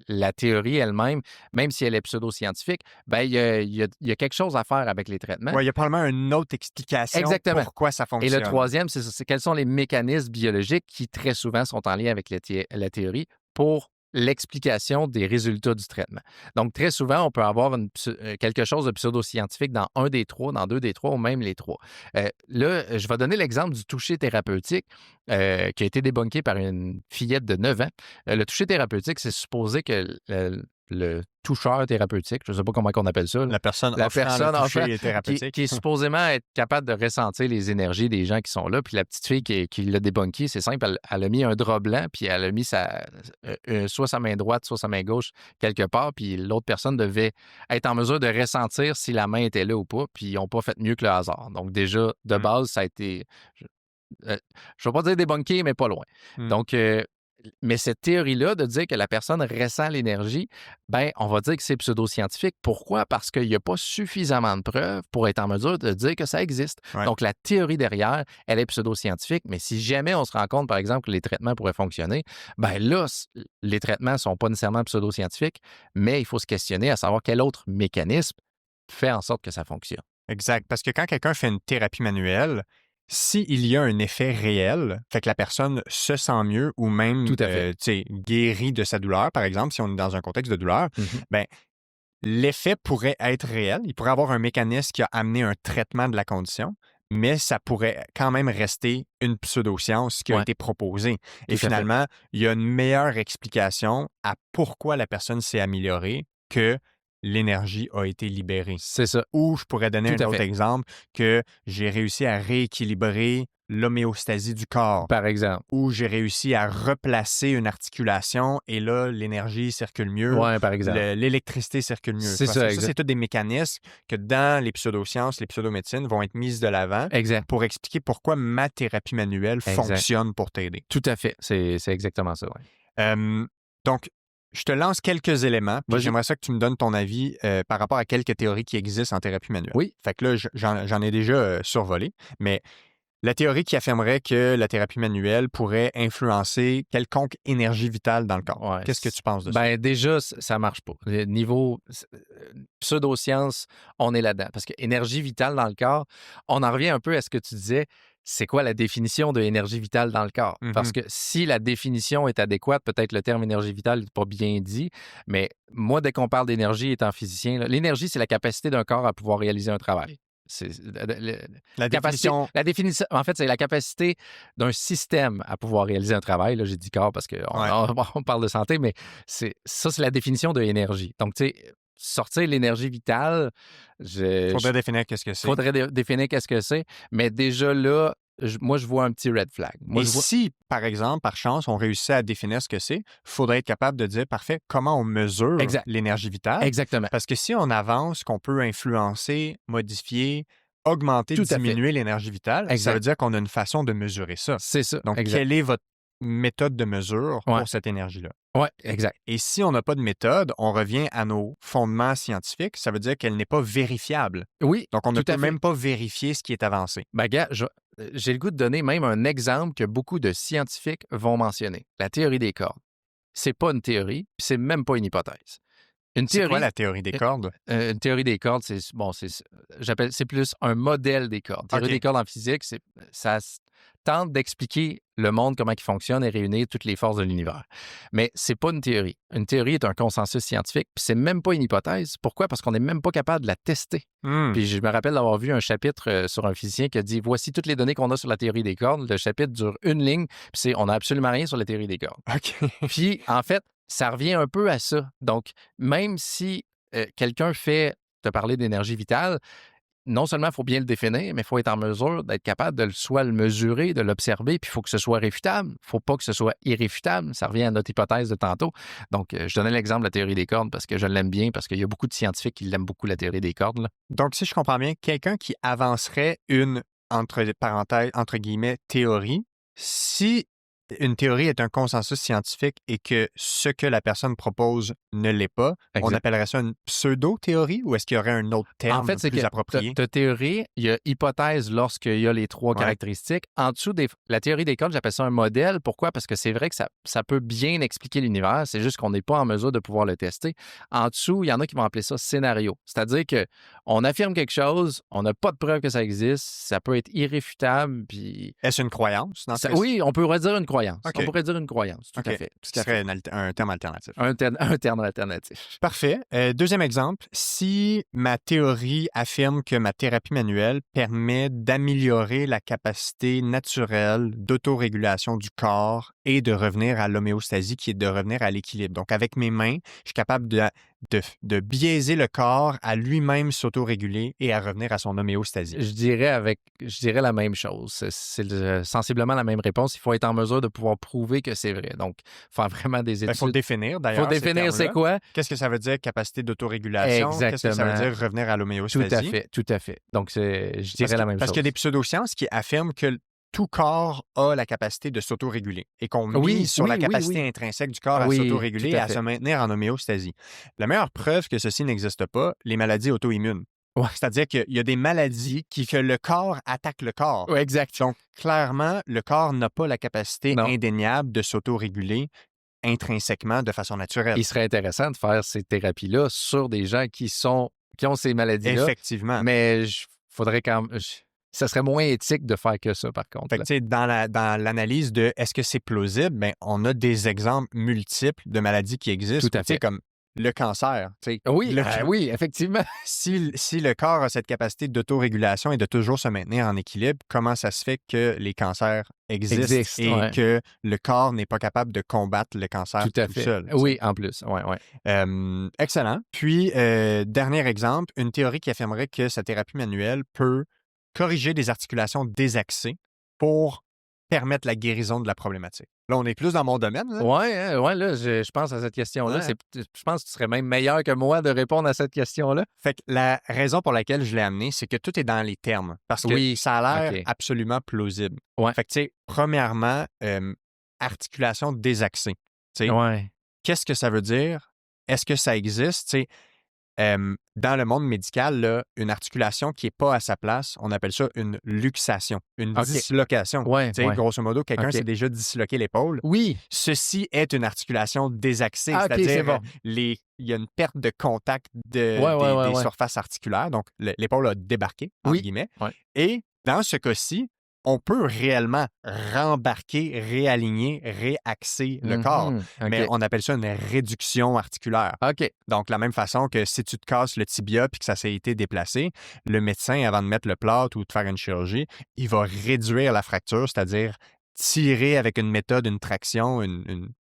la théorie elle-même, même si elle est pseudo-scientifique, bien, il y a quelque chose à faire avec les traitements. Oui, il y a probablement une autre explication pourquoi ça fonctionne. Et le troisième, c'est quels sont les mécanismes biologiques qui, très souvent, sont en lien avec la théorie pour l'explication des résultats du traitement. Donc, très souvent, on peut avoir quelque chose de pseudo-scientifique dans un des trois, dans deux des trois, ou même les trois. Là, je vais donner l'exemple du toucher thérapeutique qui a été débunké par une fillette de 9 ans. Le toucher thérapeutique, c'est supposé que le toucheur thérapeutique, je ne sais pas comment on appelle ça. La personne thérapeutique. Qui est supposément être capable de ressentir les énergies des gens qui sont là. Puis la petite fille qui l'a débunké, c'est simple, elle a mis un drap blanc, puis elle a mis soit sa main droite, soit sa main gauche quelque part, puis l'autre personne devait être en mesure de ressentir si la main était là ou pas, puis ils n'ont pas fait mieux que le hasard. Donc déjà, de base, ça a été... je ne vais pas dire débunké, mais pas loin. Donc... mais cette théorie-là de dire que la personne ressent l'énergie, ben on va dire que c'est pseudo-scientifique. Pourquoi? Parce qu'il n'y a pas suffisamment de preuves pour être en mesure de dire que ça existe. Ouais. Donc, la théorie derrière, elle est pseudo-scientifique, mais si jamais on se rend compte, par exemple, que les traitements pourraient fonctionner, ben là, les traitements ne sont pas nécessairement pseudo-scientifiques, mais il faut se questionner à savoir quel autre mécanisme fait en sorte que ça fonctionne. Exact. Parce que quand quelqu'un fait une thérapie manuelle, s'il y a un effet réel, fait que la personne se sent mieux ou même Tout à fait. guérit de sa douleur, par exemple, si on est dans un contexte de douleur, Mhm. ben, l'effet pourrait être réel. Il pourrait avoir un mécanisme qui a amené un traitement de la condition, mais ça pourrait quand même rester une pseudoscience qui a Ouais, été proposée. tout Et à fait. finalement, il y a une meilleure explication à pourquoi la personne s'est améliorée que l'énergie a été libérée. C'est ça. Ou je pourrais donner Tout un à autre fait. exemple que j'ai réussi à rééquilibrer l'homéostasie du corps, Par exemple. ou j'ai réussi à replacer une articulation et là, l'énergie circule mieux, Ouais, par exemple. l'électricité circule mieux. C'est Parce ça, que ça, c'est exact. tous des mécanismes que dans les pseudosciences, les pseudomédecines vont être mises de l'avant Exact. pour expliquer pourquoi ma thérapie manuelle Exact. fonctionne pour t'aider. Tout à fait. C'est exactement ça, ouais. Euh, donc, je te lance quelques éléments, puis Vas-y. j'aimerais ça que tu me donnes ton avis par rapport à quelques théories qui existent en thérapie manuelle. Oui. Fait que là, j'en ai déjà survolé, mais la théorie qui affirmerait que la thérapie manuelle pourrait influencer quelconque énergie vitale dans le corps. Ouais. Qu'est-ce que tu penses de ça? Ben déjà, ça marche pas. Le niveau pseudoscience, on est là-dedans. Parce que énergie vitale dans le corps, on en revient un peu à ce que tu disais. C'est quoi la définition de énergie vitale dans le corps? Parce Mhm. que si la définition est adéquate, peut-être le terme énergie vitale n'est pas bien dit, mais moi, dès qu'on parle d'énergie étant physicien, là, l'énergie, c'est la capacité d'un corps à pouvoir réaliser un travail. C'est La capacité, définition, la définition, en fait, c'est la capacité d'un système à pouvoir réaliser un travail. Là, j'ai dit corps parce qu'on ouais. on parle de santé, mais c'est la définition de énergie. Donc, tu sais, sortir l'énergie vitale, Faudrait définir qu'est-ce que c'est. faudrait définir qu'est-ce que c'est. Mais déjà là, moi, je vois un petit red flag. Moi, Et je vois. si, par exemple, par chance, on réussit à définir ce que c'est, il faudrait être capable de dire, parfait, comment on mesure Exact. l'énergie vitale? Exactement. Parce que si on avance qu'on peut influencer, modifier, augmenter, Tout à fait. diminuer l'énergie vitale, ça Exact. veut dire qu'on a une façon de mesurer ça. C'est ça. Donc, Exact. quelle est votre méthode de mesure Ouais. pour cette énergie-là? Ouais, exact. Et si on n'a pas de méthode, on revient à nos fondements scientifiques. Ça veut dire qu'elle n'est pas vérifiable. Oui, Donc, on ne tout à peut fait. même pas vérifier ce qui est avancé. Ben, gars, j'ai le goût de donner même un exemple que beaucoup de scientifiques vont mentionner. La théorie des cordes. C'est pas une théorie, puis c'est même pas une hypothèse. Une C'est quoi théorie, la théorie des cordes? une théorie des cordes, c'est plus un modèle des cordes. Théorie OK. des cordes en physique, ça tente d'expliquer le monde, comment il fonctionne et réunir toutes les forces de l'univers. Mais c'est pas une théorie. Une théorie est un consensus scientifique, puis c'est même pas une hypothèse. Pourquoi? Parce qu'on n'est même pas capable de la tester. Hmm. Puis je me rappelle d'avoir vu un chapitre sur un physicien qui a dit voici toutes les données qu'on a sur la théorie des cordes. Le chapitre dure une ligne, puis on n'a absolument rien sur la théorie des cordes. OK. Puis en fait, ça revient un peu à ça. Donc, même si quelqu'un te parler d'énergie vitale, non seulement il faut bien le définir, mais il faut être en mesure d'être capable de soit le mesurer, de l'observer, puis il faut que ce soit réfutable. Il ne faut pas que ce soit irréfutable. Ça revient à notre hypothèse de tantôt. Donc, je donnais l'exemple de la théorie des cordes parce que je l'aime bien, parce qu'il y a beaucoup de scientifiques qui l'aiment beaucoup, la théorie des cordes. Là. Donc, si je comprends bien, quelqu'un qui avancerait une, entre parenthèses, entre guillemets, théorie, si une théorie est un consensus scientifique et que ce que la personne propose ne l'est pas, on Exact. appellerait ça une pseudo-théorie ou est-ce qu'il y aurait un autre terme En fait, c'est plus que approprié? ta théorie, il y a hypothèse lorsqu'il y a les trois Ouais. caractéristiques. En dessous, la théorie des cordes, j'appelle ça un modèle. Pourquoi? Parce que c'est vrai que ça peut bien expliquer l'univers. C'est juste qu'on n'est pas en mesure de pouvoir le tester. En dessous, il y en a qui vont appeler ça scénario. C'est-à-dire qu'on affirme quelque chose, on n'a pas de preuve que ça existe, ça peut être irréfutable. Puis Est-ce une croyance dans ce cas-ci? oui, on pourrait dire une croyance. OK. On pourrait dire une croyance, tout OK. à fait. Ce Tout qui à fait. serait un terme alternatif. Un terme alternatif. Parfait. Deuxième exemple, si ma théorie affirme que ma thérapie manuelle permet d'améliorer la capacité naturelle d'autorégulation du corps et de revenir à l'homéostasie, qui est de revenir à l'équilibre. Donc, avec mes mains, je suis capable de biaiser le corps à lui-même s'autoréguler et à revenir à son homéostasie. Je dirais la même chose. C'est sensiblement la même réponse. Il faut être en mesure de pouvoir prouver que c'est vrai. Donc, faire vraiment des études. Il faut le définir, Il d'ailleurs. faut définir ces c'est termes-là. quoi. Qu'est-ce que ça veut dire, capacité d'autorégulation? Qu'est-ce que ça veut Exactement. dire, revenir à l'homéostasie? Tout à fait, tout à fait. Donc, je dirais la même Parce chose. qu'il y a des pseudosciences qui affirment que tout corps a la capacité de s'autoréguler et qu'on mise sur la capacité intrinsèque du corps à s'autoréguler et à se maintenir en homéostasie. La meilleure preuve que ceci n'existe pas, les maladies auto-immunes. Ouais. C'est-à-dire qu'il y a des maladies que le corps attaque le corps. Oui, exact. Donc, clairement, le corps n'a pas la capacité Non. indéniable de s'autoréguler intrinsèquement de façon naturelle. Il serait intéressant de faire ces thérapies-là sur des gens qui ont ces maladies-là. Effectivement. Mais faudrait quand même... Ça serait moins éthique de faire que ça, par contre. Fait que, tu sais, dans l'analyse de est-ce que c'est plausible, ben, on a des exemples multiples de maladies qui existent. Tout à fait. Comme le cancer. Oui, oui, effectivement. Si le corps a cette capacité d'autorégulation et de toujours se maintenir en équilibre, comment ça se fait que les cancers existent et que le corps n'est pas capable de combattre le cancer tout seul? Oui, en plus. Ouais. Excellent. Puis, dernier exemple, une théorie qui affirmerait que sa thérapie manuelle peut corriger des articulations désaxées pour permettre la guérison de la problématique. Là, on est plus dans mon domaine. Oui, là, je pense à cette question-là. Ouais. Je pense que tu serais même meilleur que moi de répondre à cette question-là. Fait que la raison pour laquelle je l'ai amené, c'est que tout est dans les termes. Parce que ça a l'air absolument plausible. Ouais. Fait que, tu sais, premièrement, articulation désaxée. Ouais. Qu'est-ce que ça veut dire? Est-ce que ça existe? Tu sais, dans le monde médical, là, une articulation qui n'est pas à sa place, on appelle ça une luxation, une dislocation. Grosso modo, quelqu'un s'est déjà disloqué l'épaule. Oui. Ceci est une articulation désaxée, c'est-à-dire il y a une perte de contact des surfaces articulaires. Donc, l'épaule a débarqué, entre guillemets. Ouais. Et dans ce cas-ci, on peut réellement rembarquer, réaligner, réaxer le corps. Mais on appelle ça une réduction articulaire. Donc, de la même façon que si tu te casses le tibia puis que ça s'est été déplacé, le médecin, avant de mettre le plâtre ou de faire une chirurgie, il va réduire la fracture, c'est-à-dire tirer avec une méthode, une traction,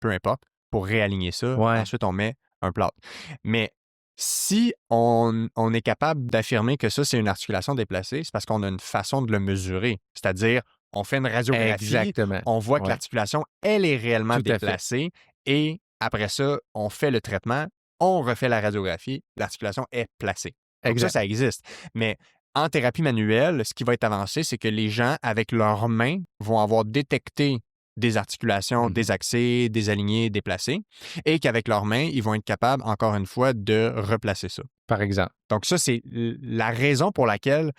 peu importe, pour réaligner ça. Ensuite, on met un plâtre. Mais si on est capable d'affirmer que ça, c'est une articulation déplacée, c'est parce qu'on a une façon de le mesurer. C'est-à-dire, on fait une radiographie, on voit que l'articulation, elle est réellement déplacée et après ça, on fait le traitement, on refait la radiographie, l'articulation est placée. Donc ça existe. Mais en thérapie manuelle, ce qui va être avancé, c'est que les gens, avec leurs mains, vont avoir détecté des articulations désaxées, désalignées, déplacées, et qu'avec leurs mains, ils vont être capables, encore une fois, de replacer ça. Par exemple. Donc ça, c'est la raison pour laquelle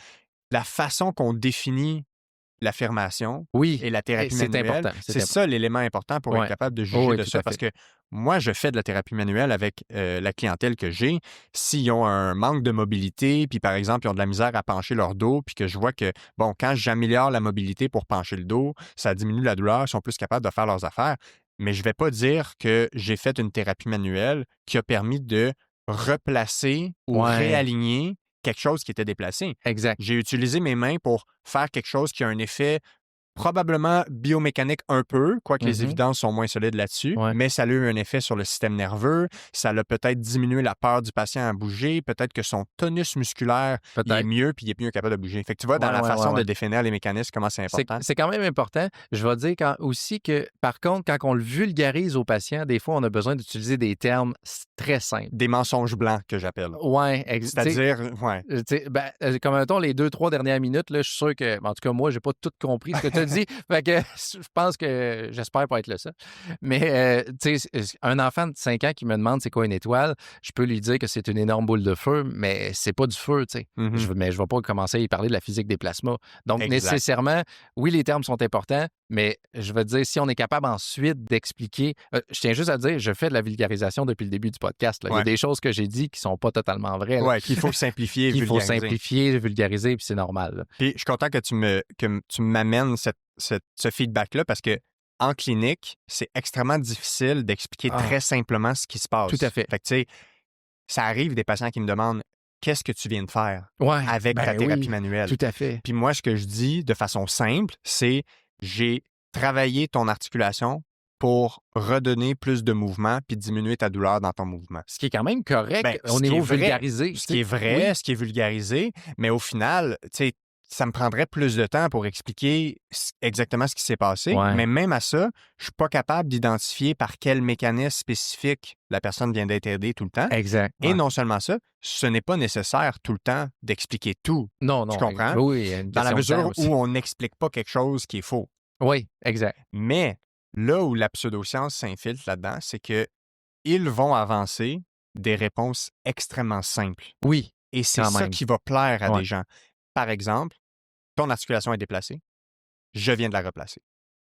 la façon qu'on définit l'affirmation et la thérapie manuelle, c'est ça l'élément important pour être capable de juger de ça. Parce que moi, je fais de la thérapie manuelle avec la clientèle que j'ai. S'ils ont un manque de mobilité, puis par exemple, ils ont de la misère à pencher leur dos, puis que je vois que, bon, quand j'améliore la mobilité pour pencher le dos, ça diminue la douleur, ils sont plus capables de faire leurs affaires. Mais je ne vais pas dire que j'ai fait une thérapie manuelle qui a permis de replacer ou réaligner quelque chose qui était déplacé. Exact. J'ai utilisé mes mains pour faire quelque chose qui a un effet probablement biomécanique un peu, quoique les évidences sont moins solides là-dessus, mais ça a eu un effet sur le système nerveux, ça a peut-être diminué la peur du patient à bouger, peut-être que son tonus musculaire est mieux puis il est mieux capable de bouger. Fait que tu vois, dans la façon de définir les mécanismes, comment c'est important. C'est quand même important. Je vais dire aussi que, par contre, quand on le vulgarise aux patients, des fois, on a besoin d'utiliser des termes très simples. Des mensonges blancs, que j'appelle. Oui, c'est-à-dire, comme mettons, les 2-3 dernières minutes, là, je suis sûr que, en tout cas, moi, j'ai pas tout compris ce que tu as dit. Fait que je pense que j'espère pas être le seul. Mais, tu sais, un enfant de 5 ans qui me demande c'est quoi une étoile, je peux lui dire que c'est une énorme boule de feu, mais c'est pas du feu, tu sais. Mais je vais pas commencer à y parler de la physique des plasmas. Donc, nécessairement, oui, les termes sont importants, mais je veux dire, si on est capable ensuite d'expliquer... je tiens juste à dire, je fais de la vulgarisation depuis le début du podcast. Là. Il y a des choses que j'ai dit qui sont pas totalement vraies. Oui, qu'il faut simplifier et vulgariser. Il faut simplifier, vulgariser, puis c'est normal. Là. Puis je suis content que tu m'amènes ce feedback-là parce que en clinique, c'est extrêmement difficile d'expliquer très simplement ce qui se passe. Tout à fait. Fait que, tu sais, ça arrive des patients qui me demandent qu'est-ce que tu viens de faire avec ta thérapie manuelle. Tout à fait. Puis moi, ce que je dis de façon simple, c'est j'ai travaillé ton articulation pour redonner plus de mouvement puis diminuer ta douleur dans ton mouvement. Ce qui est quand même correct au niveau vulgarisé. Ce qui est vrai, ce qui est vulgarisé, mais au final, tu sais, ça me prendrait plus de temps pour expliquer exactement ce qui s'est passé. Mais même à ça, je ne suis pas capable d'identifier par quel mécanisme spécifique la personne vient d'être aidée tout le temps. Exact. Et non seulement ça, ce n'est pas nécessaire tout le temps d'expliquer tout. Non. Tu comprends? Oui, dans la mesure où on n'explique pas quelque chose qui est faux. Oui, exact. Mais là où la pseudoscience s'infiltre là-dedans, c'est qu'ils vont avancer des réponses extrêmement simples. Oui. Et c'est ça qui va plaire à des gens. Par exemple, ton articulation est déplacée, je viens de la replacer.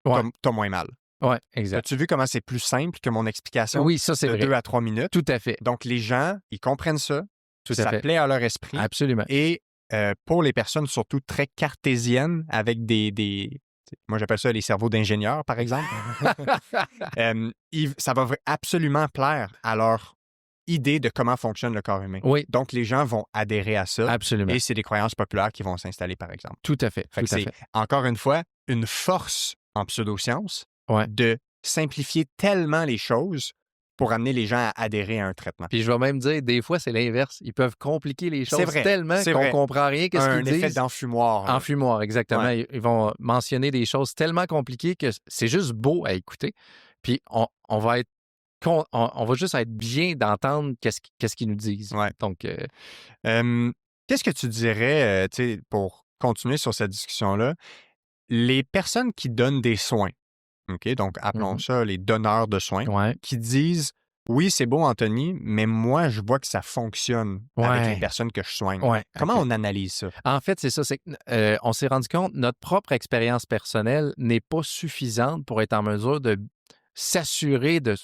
T'as moins mal. Oui, exact. As-tu vu comment c'est plus simple que mon explication c'est de vrai. 2 à 3 minutes? Tout à fait. Donc, les gens, ils comprennent ça, ça plaît à leur esprit. Absolument. Et pour les personnes surtout très cartésiennes avec moi j'appelle ça les cerveaux d'ingénieurs, par exemple, ça va absolument plaire à leur idée de comment fonctionne le corps humain. Oui, Donc, les gens vont adhérer à ça absolument. et c'est des croyances populaires qui vont s'installer, par exemple. Tout à fait. Fait que c'est, encore une fois, une force en pseudosciences Ouais. de simplifier tellement les choses pour amener les gens à adhérer à un traitement. Puis je vais même dire, des fois, c'est l'inverse. Ils peuvent compliquer les choses tellement qu'on ne comprend rien qu'est-ce qu'ils disent. Un effet d'enfumoir. Enfumoir, exactement. Ouais. Ils vont mentionner des choses tellement compliquées que c'est juste beau à écouter. Puis on va être on va juste être bien d'entendre qu'est-ce qu'ils nous disent. Ouais. Donc, qu'est-ce que tu dirais, pour continuer sur cette discussion-là, les personnes qui donnent des soins, OK, donc appelons ça les donneurs de soins, ouais. qui disent « Oui, c'est beau, Anthony, mais moi, je vois que ça fonctionne avec les personnes que je soigne. Ouais. Comment on analyse ça? En fait, c'est ça. C'est on s'est rendu compte que notre propre expérience personnelle n'est pas suffisante pour être en mesure de s'assurer de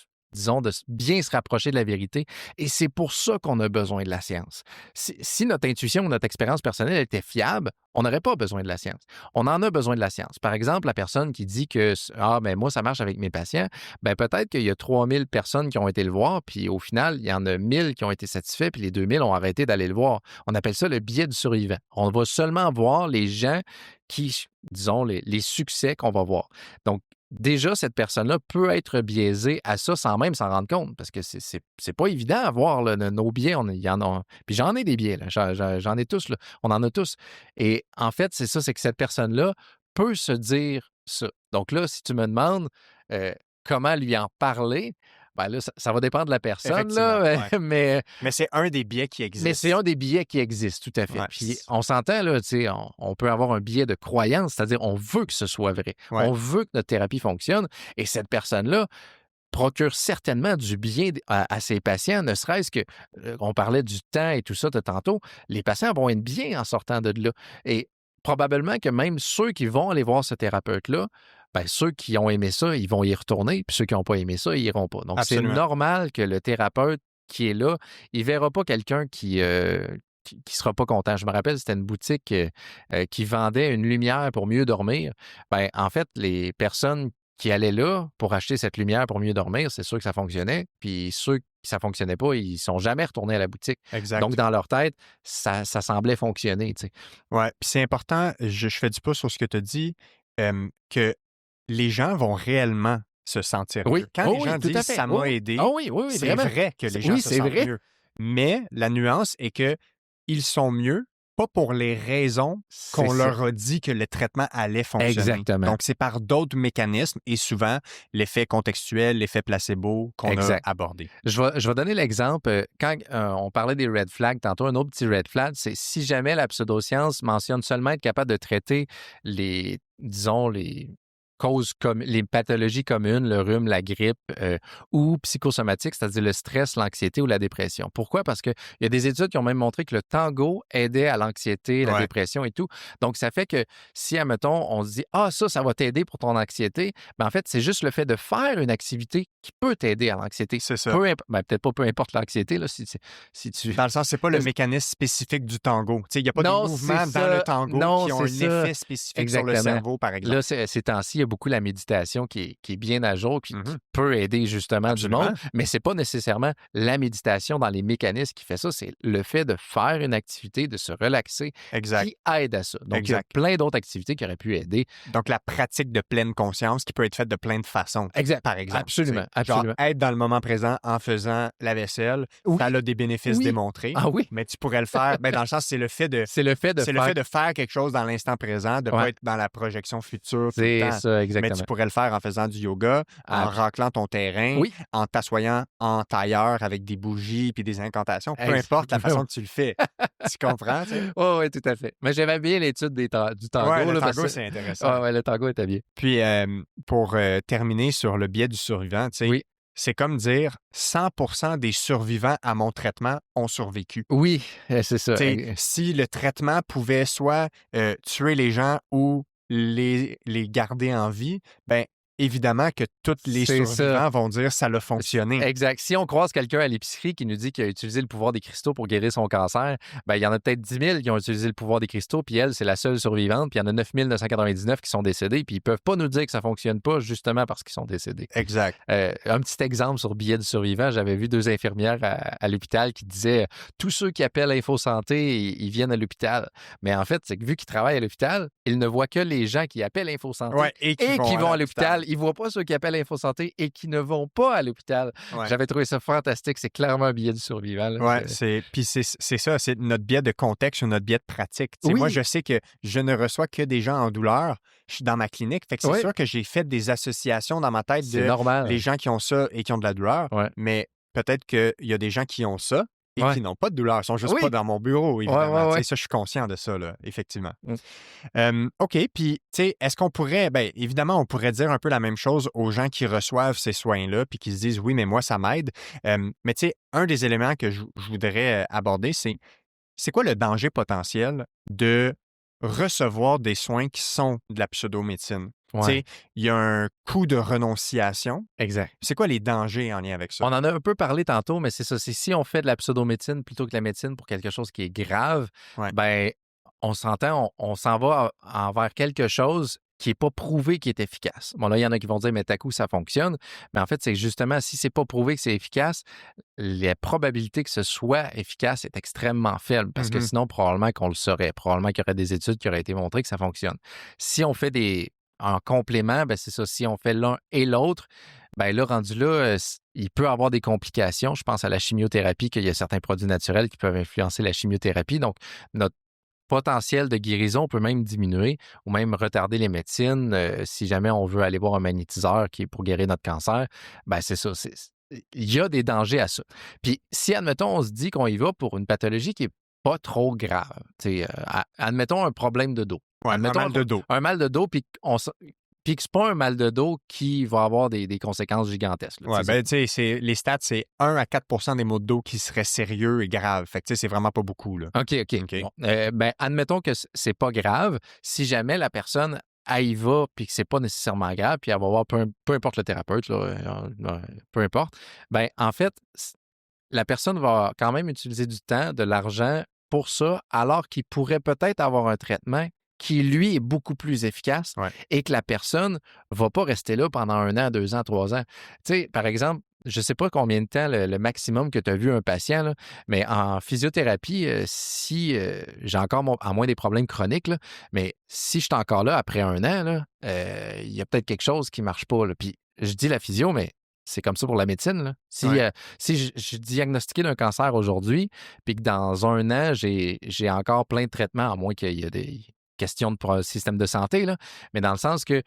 bien se rapprocher de la vérité. Et c'est pour ça qu'on a besoin de la science. Si notre intuition ou notre expérience personnelle était fiable, on n'aurait pas besoin de la science. On en a besoin de la science. Par exemple, la personne qui dit que « Ah, ben moi, ça marche avec mes patients », ben peut-être qu'il y a 3000 personnes qui ont été le voir, puis au final, il y en a 1000 qui ont été satisfaits, puis les 2000 ont arrêté d'aller le voir. On appelle ça le biais du survivant. On va seulement voir les gens qui, disons, les succès qu'on va voir. Donc, déjà, cette personne-là peut être biaisée à ça sans même s'en rendre compte, parce que c'est pas évident à voir là, nos biais. Il y en a, puis j'en ai des biais, là, j'en ai tous, là, on en a tous. Et en fait, c'est ça, c'est que cette personne-là peut se dire ça. Donc là, si tu me demandes comment lui en parler, ben là, ça va dépendre de la personne, là, ouais. mais c'est un des biais qui existe. Mais c'est un des biais qui existe, tout à fait. Ouais. Puis on s'entend, là, tu sais, on peut avoir un biais de croyance, c'est-à-dire on veut que ce soit vrai. Ouais. On veut que notre thérapie fonctionne. Et cette personne-là procure certainement du bien à ses patients, ne serait-ce que, on parlait du temps et tout ça de tantôt, les patients vont être bien en sortant de là. Et probablement que même ceux qui vont aller voir ce thérapeute-là, ben, ceux qui ont aimé ça, ils vont y retourner, puis ceux qui n'ont pas aimé ça, ils n'iront pas. Donc, Absolument. c'est normal que le thérapeute qui est là, il ne verra pas quelqu'un qui sera pas content. Je me rappelle, c'était une boutique qui vendait une lumière pour mieux dormir. Ben, en fait, les personnes qui allaient là pour acheter cette lumière pour mieux dormir, c'est sûr que ça fonctionnait. Puis ceux qui ça fonctionnait pas, ils sont jamais retournés à la boutique. Exact. Donc, dans leur tête, ça semblait fonctionner, tu sais. Oui, puis c'est important, je fais du pouce sur ce que tu as dit, que les gens vont réellement se sentir mieux. Quand les gens disent « ça m'a aidé », c'est vrai que les gens se sentent mieux. Mais la nuance est qu'ils sont mieux, pas pour les raisons qu'on leur a dit que le traitement allait fonctionner. Exactement. Donc, c'est par d'autres mécanismes et souvent l'effet contextuel, l'effet placebo qu'on a abordé. Je vais donner l'exemple. Quand on parlait des red flags tantôt, un autre petit red flag, c'est si jamais la pseudoscience mentionne seulement être capable de traiter les causes les pathologies communes, le rhume, la grippe ou psychosomatiques, c'est-à-dire le stress, l'anxiété ou la dépression. Pourquoi? Parce qu'il y a des études qui ont même montré que le tango aidait à l'anxiété, la dépression et tout. Donc, ça fait que si, admettons, on se dit « Ah, ça va t'aider pour ton anxiété », ben en fait, c'est juste le fait de faire une activité qui peut t'aider à l'anxiété. C'est ça. Peut-être pas peu importe l'anxiété, là, si tu... Dans le sens, c'est pas le mécanisme spécifique du tango. Il n'y a pas de mouvements dans le tango qui ont un effet spécifique sur le cerveau, par exemple. Là, ces temps-ci, il y a beaucoup la méditation qui est bien à jour, qui peut aider justement du monde, mais c'est pas nécessairement la méditation dans les mécanismes qui fait ça, c'est le fait de faire une activité, de se relaxer, qui aide à ça. Donc, il y a plein d'autres activités qui auraient pu aider. Donc, la pratique de pleine conscience qui peut être faite de plein de façons, par exemple. Absolument. Genre, être dans le moment présent en faisant la vaisselle, ça a des bénéfices démontrés. Ah oui? Mais tu pourrais le faire, dans le sens, c'est le fait de faire quelque chose dans l'instant présent, de ne pas être dans la projection future tout le temps. C'est ça, exactement. Mais tu pourrais le faire en faisant du yoga, en raclant ton terrain, en t'assoyant en tailleur avec des bougies puis des incantations. Peu importe la façon que tu le fais. Tu comprends? Oui, tout à fait. Mais j'aimais bien l'étude du tango. Oui, le tango, c'est intéressant. Oui, le tango était bien. Puis, pour terminer sur le biais du survivant, c'est comme dire 100% des survivants à mon traitement ont survécu. Oui, c'est ça. Si le traitement pouvait soit tuer les gens ou les garder en vie, ben évidemment que tous les C'est survivants ça. vont dire ça a fonctionné. Exact. Si on croise quelqu'un à l'épicerie qui nous dit qu'il a utilisé le pouvoir des cristaux pour guérir son cancer, ben, il y en a peut-être 10 000 qui ont utilisé le pouvoir des cristaux, puis elle, c'est la seule survivante, puis il y en a 9 999 qui sont décédés, puis ils peuvent pas nous dire que ça fonctionne pas justement parce qu'ils sont décédés. Exact. Un petit exemple sur billet du survivant, j'avais vu 2 infirmières à l'hôpital qui disaient tous ceux qui appellent Info Santé, ils viennent à l'hôpital. Mais en fait, c'est que vu qu'ils travaillent à l'hôpital, ils ne voient que les gens qui appellent Info Santé Ouais, et qui vont à l'hôpital. Ils voient pas ceux qui appellent Info Santé et qui ne vont pas à l'hôpital. Ouais. J'avais trouvé ça fantastique. C'est clairement un billet du survivant. Là. Ouais, puis c'est ça, c'est notre biais de contexte ou notre biais de pratique. Oui. Moi, je sais que je ne reçois que des gens en douleur. Je suis dans ma clinique, fait que c'est sûr que j'ai fait des associations dans ma tête de normal. les gens qui ont ça et qui ont de la douleur, mais peut-être qu'il y a des gens qui ont ça et qui n'ont pas de douleur. Ils sont juste pas dans mon bureau, évidemment. Ça, je suis conscient de ça, là, effectivement. OK, puis, tu sais, est-ce qu'on pourrait, bien, évidemment, on pourrait dire un peu la même chose aux gens qui reçoivent ces soins-là puis qui se disent, oui, mais moi, ça m'aide. Mais, tu sais, un des éléments que je voudrais aborder, c'est quoi le danger potentiel de recevoir des soins qui sont de la pseudomédecine? Tu sais, il y a un coût de renonciation. Exact. C'est quoi les dangers en lien avec ça? On en a un peu parlé tantôt, mais c'est ça. C'est si on fait de la pseudomédecine plutôt que la médecine pour quelque chose qui est grave, ben on s'entend, on s'en va envers quelque chose qui n'est pas prouvé qui est efficace. Bon, là, il y en a qui vont dire, mais à coup, ça fonctionne. Mais en fait, c'est justement, si c'est pas prouvé que c'est efficace, la probabilité que ce soit efficace est extrêmement faible parce que sinon, probablement qu'on le saurait. Probablement qu'il y aurait des études qui auraient été montrées que ça fonctionne. Si on fait en complément, ben c'est ça. Si on fait l'un et l'autre, ben là, rendu là, il peut avoir des complications. Je pense à la chimiothérapie, qu'il y a certains produits naturels qui peuvent influencer la chimiothérapie. Donc, notre potentiel de guérison peut même diminuer ou même retarder les médecines. Si jamais on veut aller voir un magnétiseur qui est pour guérir notre cancer, ben c'est ça. Il y a des dangers à ça. Puis si, admettons, on se dit qu'on y va pour une pathologie qui n'est pas trop grave, admettons un problème de dos. Admettons un mal de dos. Un mal de dos, puis que ce n'est pas un mal de dos qui va avoir des conséquences gigantesques. Oui, ben, tu sais, les stats, c'est 1 à 4 des maux de dos qui seraient sérieux et graves. Fait que, tu sais, c'est vraiment pas beaucoup, là. OK. Bon, ben, admettons que c'est pas grave. Si jamais la personne y va puis que c'est pas nécessairement grave, puis elle va voir peu importe le thérapeute, là, peu importe, ben, en fait, la personne va quand même utiliser du temps, de l'argent pour ça, alors qu'il pourrait peut-être avoir un traitement qui, lui, est beaucoup plus efficace et que la personne ne va pas rester là pendant 1 an, 2 ans, 3 ans. Tu sais, par exemple, je ne sais pas combien de temps le maximum que tu as vu un patient, là, mais en physiothérapie, si j'ai encore, à moins des problèmes chroniques, là, mais si je suis encore là après 1 an, il y a peut-être quelque chose qui ne marche pas. Là. Puis je dis la physio, mais c'est comme ça pour la médecine. Là. Si je suis diagnostiqué d'un cancer aujourd'hui, puis que dans 1 an, j'ai encore plein de traitements, à moins qu'il y ait des questions de système de santé, là, mais dans le sens que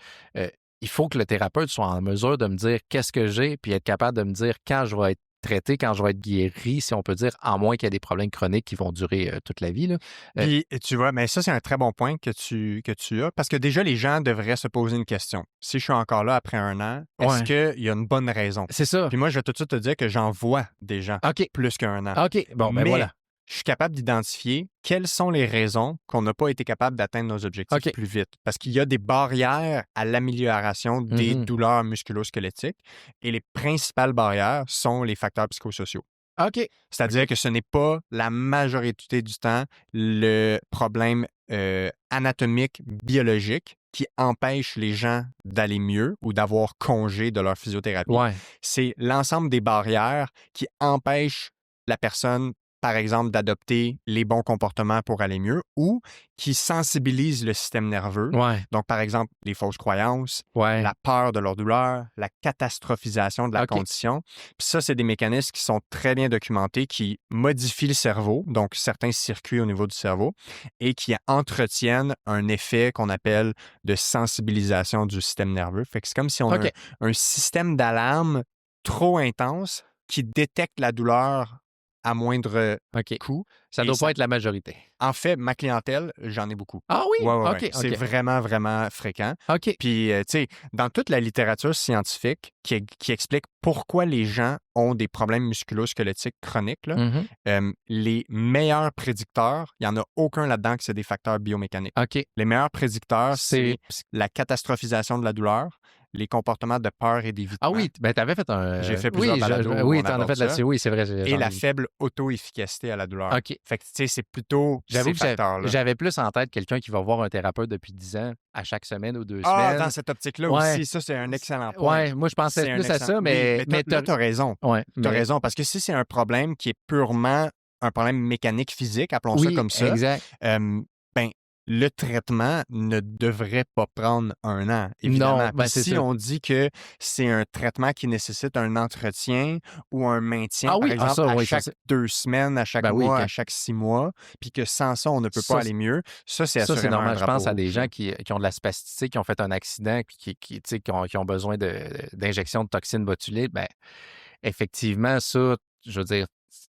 il faut que le thérapeute soit en mesure de me dire qu'est-ce que j'ai, puis être capable de me dire quand je vais être traité, quand je vais être guéri, si on peut dire, à moins qu'il y ait des problèmes chroniques qui vont durer toute la vie. Là. Puis, tu vois, mais ça, c'est un très bon point que tu as, parce que déjà, les gens devraient se poser une question. Si je suis encore là après 1 an, est-ce qu'il y a une bonne raison? C'est ça. Puis moi, je vais tout de suite te dire que j'en vois des gens plus qu'1 an. OK, bon, ben mais voilà. Je suis capable d'identifier quelles sont les raisons qu'on n'a pas été capable d'atteindre nos objectifs plus vite. Parce qu'il y a des barrières à l'amélioration des douleurs musculo-squelettiques et les principales barrières sont les facteurs psychosociaux. OK. C'est-à-dire que ce n'est pas la majorité du temps le problème anatomique, biologique qui empêche les gens d'aller mieux ou d'avoir congé de leur physiothérapie. C'est l'ensemble des barrières qui empêchent la personne, par exemple, d'adopter les bons comportements pour aller mieux ou qui sensibilisent le système nerveux. Donc, par exemple, les fausses croyances, la peur de leur douleur, la catastrophisation de la condition. Puis ça, c'est des mécanismes qui sont très bien documentés, qui modifient le cerveau, donc certains circuits au niveau du cerveau, et qui entretiennent un effet qu'on appelle de sensibilisation du système nerveux. Fait que c'est comme si on a un système d'alarme trop intense qui détecte la douleur à moindre coût. Ça ne doit pas être la majorité. En fait, ma clientèle, j'en ai beaucoup. Ah oui? Ouais. C'est vraiment, vraiment fréquent. Puis, tu sais, dans toute la littérature scientifique qui explique pourquoi les gens ont des problèmes musculo-squelettiques chroniques, là, les meilleurs prédicteurs, il n'y en a aucun là-dedans que c'est des facteurs biomécaniques. Les meilleurs prédicteurs, c'est la catastrophisation de la douleur, les comportements de peur et Ah d'évitement. oui, ben tu avais fait J'ai fait oui, plusieurs balados où oui, on tu en as aborde fait ça. là-dessus. Oui, c'est vrai. Et la faible auto-efficacité à la douleur. OK. Fait que, tu sais, c'est plutôt J'avoue ces que facteurs-là. j'avais plus en tête quelqu'un qui va voir un thérapeute depuis 10 ans à chaque semaine ou 2 Ah, dans semaines. cette optique-là Ouais. aussi, ça, c'est un excellent point. Ouais, moi je pensais C'est un plus à excellent... ça, Oui, mais mais là, tu as raison. ouais, Tu as mais raison, parce que si c'est un problème qui est purement un problème mécanique physique, appelons ça oui, comme ça, exact. ben, le traitement ne devrait pas prendre 1 an, évidemment. Non, ben Puis c'est si ça. on dit que c'est un traitement qui nécessite un entretien ou un maintien, Ah par oui, exemple, ça, à oui, ça chaque c'est 2 semaines, à chaque ben oui, mois, à chaque 6 mois, puis que sans ça, on ne peut pas ça aller mieux, ça, c'est ça, c'est assurément un normal. Je drapeau pense à des rouge, gens là. qui ont de la spasticité, qui ont fait un accident, puis tu sais, qui ont besoin d'injection de toxines botulées. Ben, effectivement, ça, je veux dire,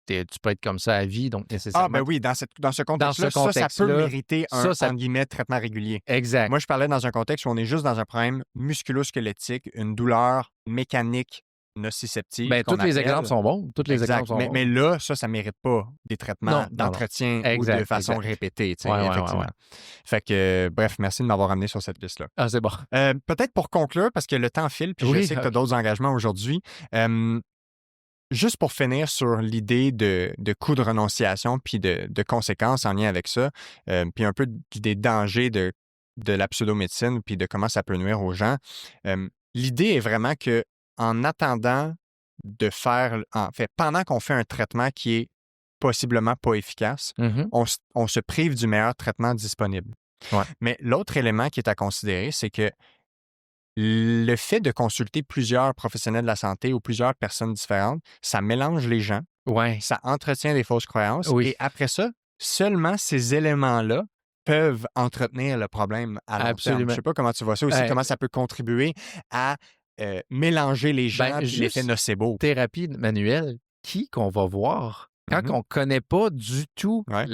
tu peux être comme ça à vie, donc Ah, ben nécessairement, oui, dans ce dans ce contexte-là, ça peut contexte-là, mériter un, ça, ça entre guillemets, traitement régulier. exact, Moi, je parlais dans un contexte où on est juste dans un problème musculo-squelettique, une douleur mécanique nociceptive ben, qu'on tous les exemples appelle. sont bons. Tous les exemples Exact. sont Mais bons. là, ça mérite pas des traitements Non, non, non. d'entretien ou de Exact, façon exact. répétée, tu sais, Ouais, ouais, ouais, ouais. effectivement. Fait que, bref, merci de m'avoir amené sur cette piste-là. Ah, c'est bon. Peut-être pour conclure, parce que le temps file, puis je Oui, sais que tu as OK. d'autres engagements aujourd'hui, juste pour finir sur l'idée de coût de renonciation puis de conséquences en lien avec ça, puis un peu des dangers de la pseudomédecine puis de comment ça peut nuire aux gens. L'idée est vraiment que en attendant de faire, en fait, pendant qu'on fait un traitement qui est possiblement pas efficace, Mhm. on se prive du meilleur traitement disponible. Ouais. Mais l'autre élément qui est à considérer, c'est que le fait de consulter plusieurs professionnels de la santé ou plusieurs personnes différentes, ça mélange les gens, Ouais. ça entretient des fausses croyances Oui. et après ça, seulement ces éléments-là peuvent entretenir le problème à long terme. Je Absolument. ne sais pas comment tu vois ça aussi, comment ça peut contribuer à mélanger les gens Ben, puis l'effet juste nocebo. thérapie manuelle, qui qu'on va voir? Quand Mhm. on ne connaît pas du tout Ouais.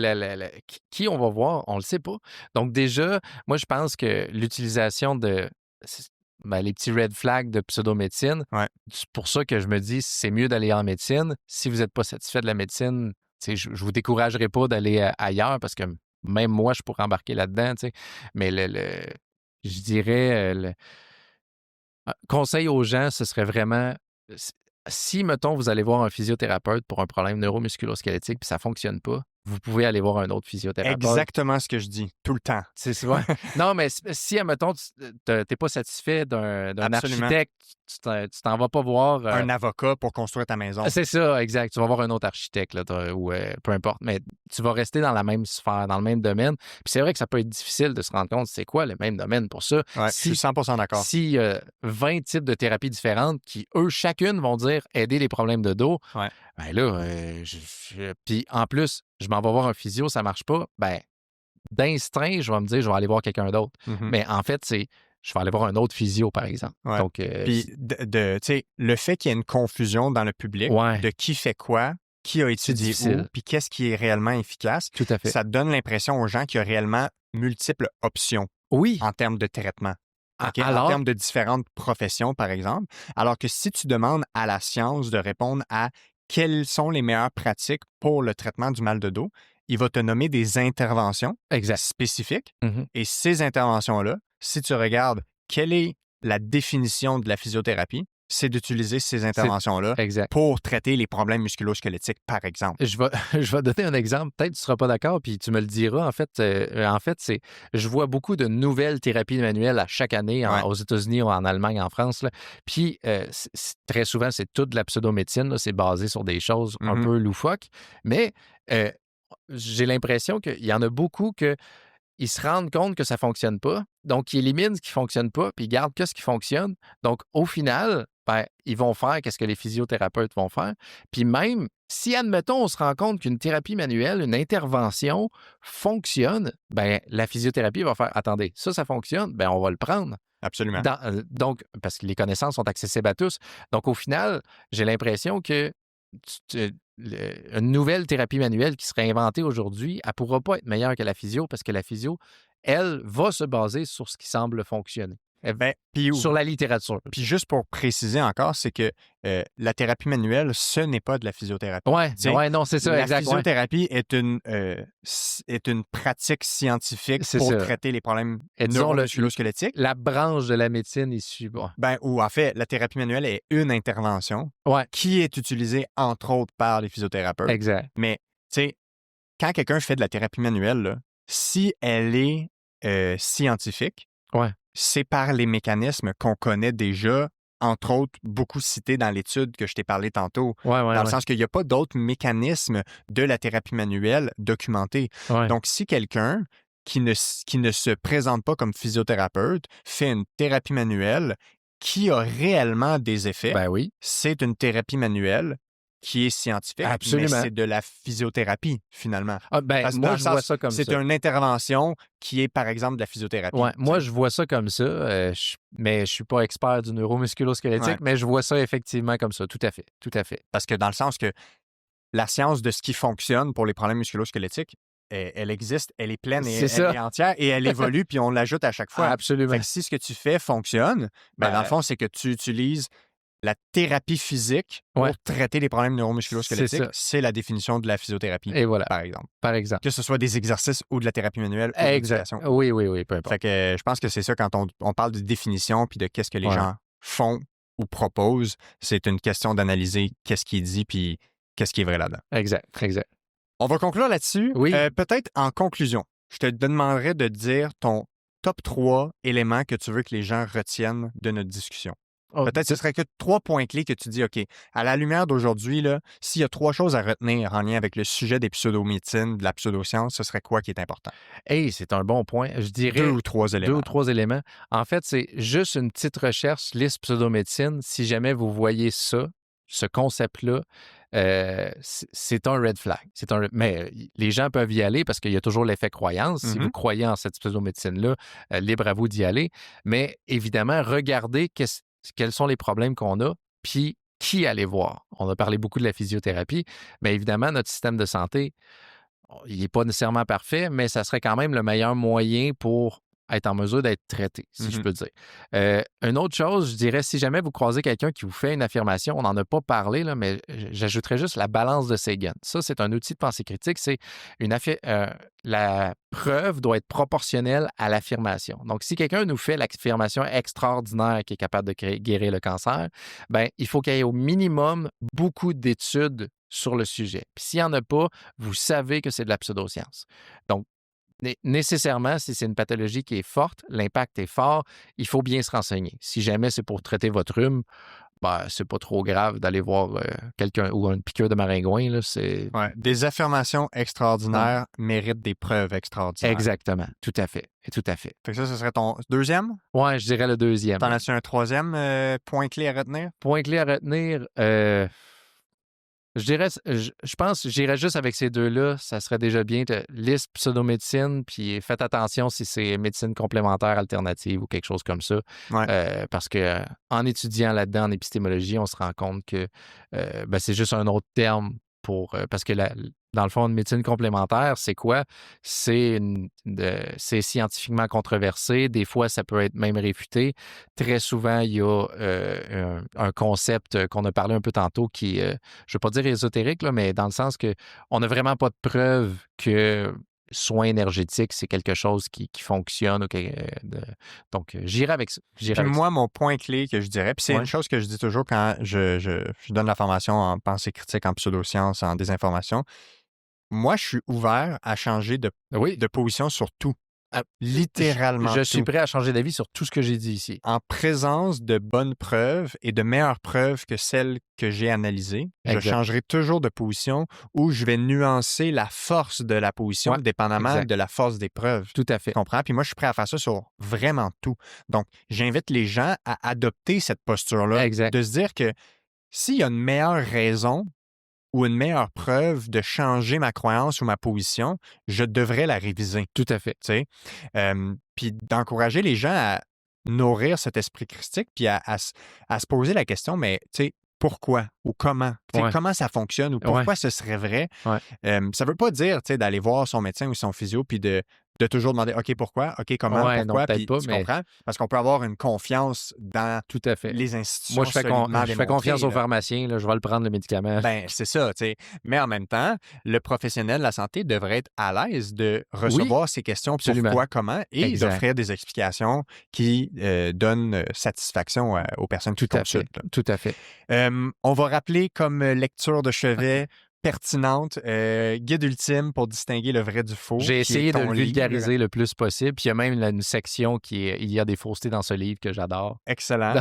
qui on va voir, on ne le sait pas. Donc déjà, moi, je pense que l'utilisation de les petits red flags de pseudomédecine, Ouais. c'est pour ça que je me dis, c'est mieux d'aller en médecine. Si vous n'êtes pas satisfait de la médecine, tu sais, je ne vous découragerai pas d'aller ailleurs parce que même moi, je pourrais embarquer là-dedans. Tu sais. Mais je dirais, conseil aux gens, ce serait vraiment, s si, mettons, vous allez voir un physiothérapeute pour un problème neuromusculo-squelettique puis ça ne fonctionne pas, vous pouvez aller voir un autre physiothérapeute. Exactement ce que je dis, tout le temps. C'est souvent non, mais si, admettons, tu n'es pas satisfait d'un Absolument. architecte, tu t'en vas pas voir, Un avocat pour construire ta maison. c'est ça, exact. Tu vas voir un autre architecte là, ou peu importe, mais tu vas rester dans la même sphère, dans le même domaine. Puis c'est vrai que ça peut être difficile de se rendre compte c'est quoi le même domaine pour ça. Ouais, je suis 100% d'accord. Si 20 types de thérapies différentes qui, eux, chacune vont dire aider les problèmes de dos, Ouais. ben là, puis en plus, je m'en vais voir un physio, ça marche pas, ben d'instinct, je vais me dire, je vais aller voir quelqu'un d'autre. Mhm. Mais en fait, je vais aller voir un autre physio, par exemple. Ouais. Donc, Puis, tu sais, le fait qu'il y ait une confusion dans le public Ouais. de qui fait quoi, qui a étudié où, difficile. puis qu'est-ce qui est réellement efficace, tout à fait. ça donne l'impression aux gens qu'il y a réellement multiples options Oui. en termes de traitement. OK? En Alors, termes de différentes professions, par exemple. Alors que si tu demandes à la science de répondre à quelles sont les meilleures pratiques pour le traitement du mal de dos, il va te nommer des interventions exact. spécifiques. Mhm. Et ces interventions-là, si tu regardes quelle est la définition de la physiothérapie, c'est d'utiliser ces interventions-là Exact. pour traiter les problèmes musculo-squelettiques, par exemple. Je vais donner un exemple. Peut-être que tu ne seras pas d'accord, puis tu me le diras. En fait, je vois beaucoup de nouvelles thérapies manuelles à chaque année Ouais. aux États-Unis ou en Allemagne, en France. Là. Puis, très souvent, c'est toute de la pseudomédecine. Là. C'est basé sur des choses un Mhm. peu loufoques. Mais j'ai l'impression qu'il y en a beaucoup ils se rendent compte que ça ne fonctionne pas. Donc, ils éliminent ce qui ne fonctionne pas, puis ils gardent que ce qui fonctionne. Donc, au final, ben, ils vont faire ce que les physiothérapeutes vont faire. Puis même, si, admettons, on se rend compte qu'une thérapie manuelle, une intervention fonctionne, ben, la physiothérapie va faire « Attendez, ça fonctionne, ben, on va le prendre. » Absolument. Donc, parce que les connaissances sont accessibles à tous. Donc, au final, j'ai l'impression que une nouvelle thérapie manuelle qui serait inventée aujourd'hui, elle ne pourra pas être meilleure que la physio parce que la physio, elle, va se baser sur ce qui semble fonctionner. sur la littérature. Puis juste pour préciser encore, c'est que la thérapie manuelle, ce n'est pas de la physiothérapie. Ouais, non, c'est ça, exact. La physiothérapie est une pratique scientifique pour traiter les problèmes neuromusculo-squelettiques. La branche de la médecine issue. Ou en fait, la thérapie manuelle est une intervention qui est utilisée, entre autres, par les physiothérapeutes. Exact. Mais, tu sais, quand quelqu'un fait de la thérapie manuelle, là, si elle est scientifique, c'est par les mécanismes qu'on connaît déjà, entre autres, beaucoup cités dans l'étude que je t'ai parlé tantôt, dans le sens qu'il n'y a pas d'autres mécanismes de la thérapie manuelle documentés. Donc, si quelqu'un qui ne se présente pas comme physiothérapeute fait une thérapie manuelle qui a réellement des effets, c'est une thérapie manuelle qui est scientifique, mais c'est de la physiothérapie, finalement. Moi, je vois ça comme ça. C'est une intervention qui est, par exemple, de la physiothérapie. Moi, je vois ça comme ça, mais je ne suis pas expert du neuromusculo-squelettique, mais je vois ça effectivement comme ça, tout à fait. Parce que dans le sens que la science de ce qui fonctionne pour les problèmes musculo-squelettiques, elle existe, elle est pleine et elle est entière et elle évolue, puis on l'ajoute à chaque fois. Absolument. Fait que si ce que tu fais fonctionne, dans le fond, c'est que tu utilises la thérapie physique pour traiter les problèmes neuromusculo-squelettiques. C'est la définition de la physiothérapie, par exemple. Que ce soit des exercices ou de la thérapie manuelle ou de l'éducation. Oui, peu importe. Fait que je pense que c'est ça quand on parle de définition puis de qu'est-ce que les gens font ou proposent, c'est une question d'analyser qu'est-ce qui est dit puis qu'est-ce qui est vrai là-dedans. Exact. On va conclure là-dessus. Oui. Peut-être en conclusion, je te demanderais de dire ton top 3 éléments que tu veux que les gens retiennent de notre discussion. Peut-être ce serait que 3 points clés que tu dis, OK, à la lumière d'aujourd'hui, s'il y a 3 choses à retenir en lien avec le sujet des pseudomédecines, de la pseudoscience, ce serait quoi qui est important? C'est un bon point. Je dirais 2 ou 3 éléments. 2 ou 3 éléments. En fait, c'est juste une petite recherche, liste pseudomédecine. Si jamais vous voyez ça, ce concept-là, c'est un red flag. Mais les gens peuvent y aller parce qu'il y a toujours l'effet croyance. Si vous croyez en cette pseudomédecine-là, libre à vous d'y aller. Mais évidemment, regardez quels sont les problèmes qu'on a, puis qui aller voir. On a parlé beaucoup de la physiothérapie, mais évidemment, notre système de santé, il n'est pas nécessairement parfait, mais ça serait quand même le meilleur moyen pour être en mesure d'être traité, si je peux dire. Une autre chose, je dirais, si jamais vous croisez quelqu'un qui vous fait une affirmation, on n'en a pas parlé, là, mais j'ajouterais juste la balance de Sagan. Ça, c'est un outil de pensée critique. C'est la preuve doit être proportionnelle à l'affirmation. Donc, si quelqu'un nous fait l'affirmation extraordinaire qui est capable de guérir le cancer, il faut qu'il y ait au minimum beaucoup d'études sur le sujet. Puis s'il n'y en a pas, vous savez que c'est de la pseudoscience. Donc, nécessairement, si c'est une pathologie qui est forte, l'impact est fort, il faut bien se renseigner. Si jamais c'est pour traiter votre rhume, c'est pas trop grave d'aller voir quelqu'un ou une piqûre de maringouin. Là, des affirmations extraordinaires méritent des preuves extraordinaires. Exactement, tout à fait. Fait que ça, ce serait ton deuxième? Oui, je dirais le deuxième. T'en as-tu un troisième point clé à retenir? Point clé à retenir, je pense que j'irais juste avec ces deux-là. Ça serait déjà bien. Liste pseudomédecine, puis faites attention si c'est médecine complémentaire alternative ou quelque chose comme ça. Parce que en étudiant là-dedans, en épistémologie, on se rend compte que c'est juste un autre terme parce que dans le fond, une médecine complémentaire, c'est quoi? C'est scientifiquement controversé. Des fois, ça peut être même réfuté. Très souvent, il y a un concept qu'on a parlé un peu tantôt qui est, je ne veux pas dire ésotérique, là, mais dans le sens qu'on n'a vraiment pas de preuve que soins énergétiques, c'est quelque chose qui fonctionne. Donc, j'irai avec ça. Moi, mon point clé que je dirais, puis c'est une chose que je dis toujours quand je donne la formation en pensée critique, en pseudosciences, en désinformation. Moi, je suis ouvert à changer de position sur tout. Littéralement. Je suis prêt à changer d'avis sur tout ce que j'ai dit ici. En présence de bonnes preuves et de meilleures preuves que celles que j'ai analysées, je changerai toujours de position ou je vais nuancer la force de la position dépendamment de la force des preuves. Tout à fait. Tu comprends? Puis moi, je suis prêt à faire ça sur vraiment tout. Donc, j'invite les gens à adopter cette posture-là. De se dire que s'il y a une meilleure raison ou une meilleure preuve de changer ma croyance ou ma position, je devrais la réviser. Tout à fait. Puis d'encourager les gens à nourrir cet esprit critique, puis à se poser la question, mais pourquoi ou comment? Comment ça fonctionne ou pourquoi ce serait vrai? Ça ne veut pas dire d'aller voir son médecin ou son physio puis de de toujours demander, OK, pourquoi? OK, comment? Ouais, non, Pourquoi? peut-être Puis pas, tu mais comprends? Parce qu'on peut avoir une confiance dans tout à fait. les Moi, institutions je solidement fais démontrées, confiance au là. pharmacien, là, je vais le prendre, le médicament. Ben, c'est ça, tu sais. Mais en même temps, le professionnel de la santé devrait être à l'aise de Oui, recevoir ces questions absolument. pourquoi, comment, et Exact. d'offrir des explications qui donnent satisfaction aux personnes qui Tout à fait. consultent, là. Tout à fait. On va rappeler comme lecture de chevet pertinente, guide ultime pour distinguer le vrai du faux, J'ai qui est essayé de ton le livre. vulgariser le plus possible. Puis il y a même une section il y a des faussetés dans ce livre que j'adore. Excellent.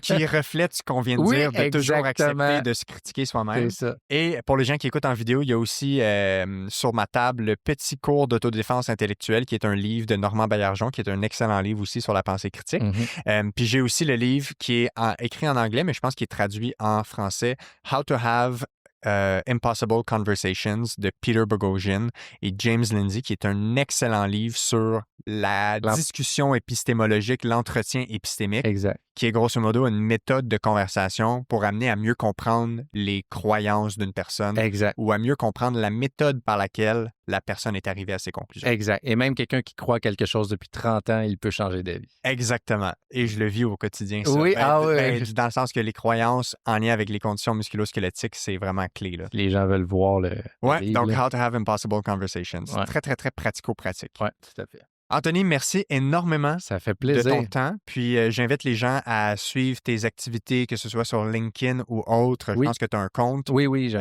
Qui reflète ce qu'on vient de Oui, dire, de toujours exactement. accepter de se critiquer soi-même. C'est ça. Et pour les gens qui écoutent en vidéo, il y a aussi sur ma table le petit cours d'autodéfense intellectuelle, qui est un livre de Normand Baillargeon, qui est un excellent livre aussi sur la pensée critique. Puis j'ai aussi le livre qui est écrit en anglais, mais je pense qu'il est traduit en français, How to Have Impossible Conversations de Peter Boghossian et James Lindsay, qui est un excellent livre sur la discussion épistémologique, l'entretien épistémique, Exact. qui est grosso modo une méthode de conversation pour amener à mieux comprendre les croyances d'une personne Exact. ou à mieux comprendre la méthode par laquelle la personne est arrivée à ses conclusions. Exact. Et même quelqu'un qui croit quelque chose depuis 30 ans, il peut changer d'avis. Exactement. Et je le vis au quotidien, ça. Oui, Dans le sens que les croyances en lien avec les conditions musculo-squelettiques, c'est vraiment clé, là. Les gens veulent voir le livre, donc là. How to Have Impossible Conversations. Ouais. Très, très, très pratico-pratique. Oui, tout à fait. Anthony, merci énormément Ça fait de plaisir. ton temps. Puis j'invite les gens à suivre tes activités, que ce soit sur LinkedIn ou autre. Je Oui. pense que tu as un compte. Oui, oui.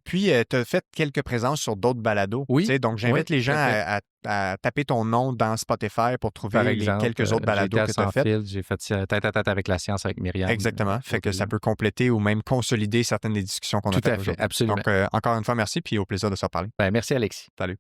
Puis tu as fait quelques présences sur d'autres balados. Oui. Tu sais, donc j'invite Oui, les gens tout à à taper ton nom dans Spotify pour trouver Par exemple, quelques autres balados que tu as fait. J'ai fait Tête à tête avec la science avec Myriam. Exactement. Fait que ça peut compléter ou même consolider certaines des discussions qu'on a Tout faites à fait, aujourd'hui. absolument. Donc encore une fois, merci, puis au plaisir de se reparler. Ben, merci, Alexis. Salut.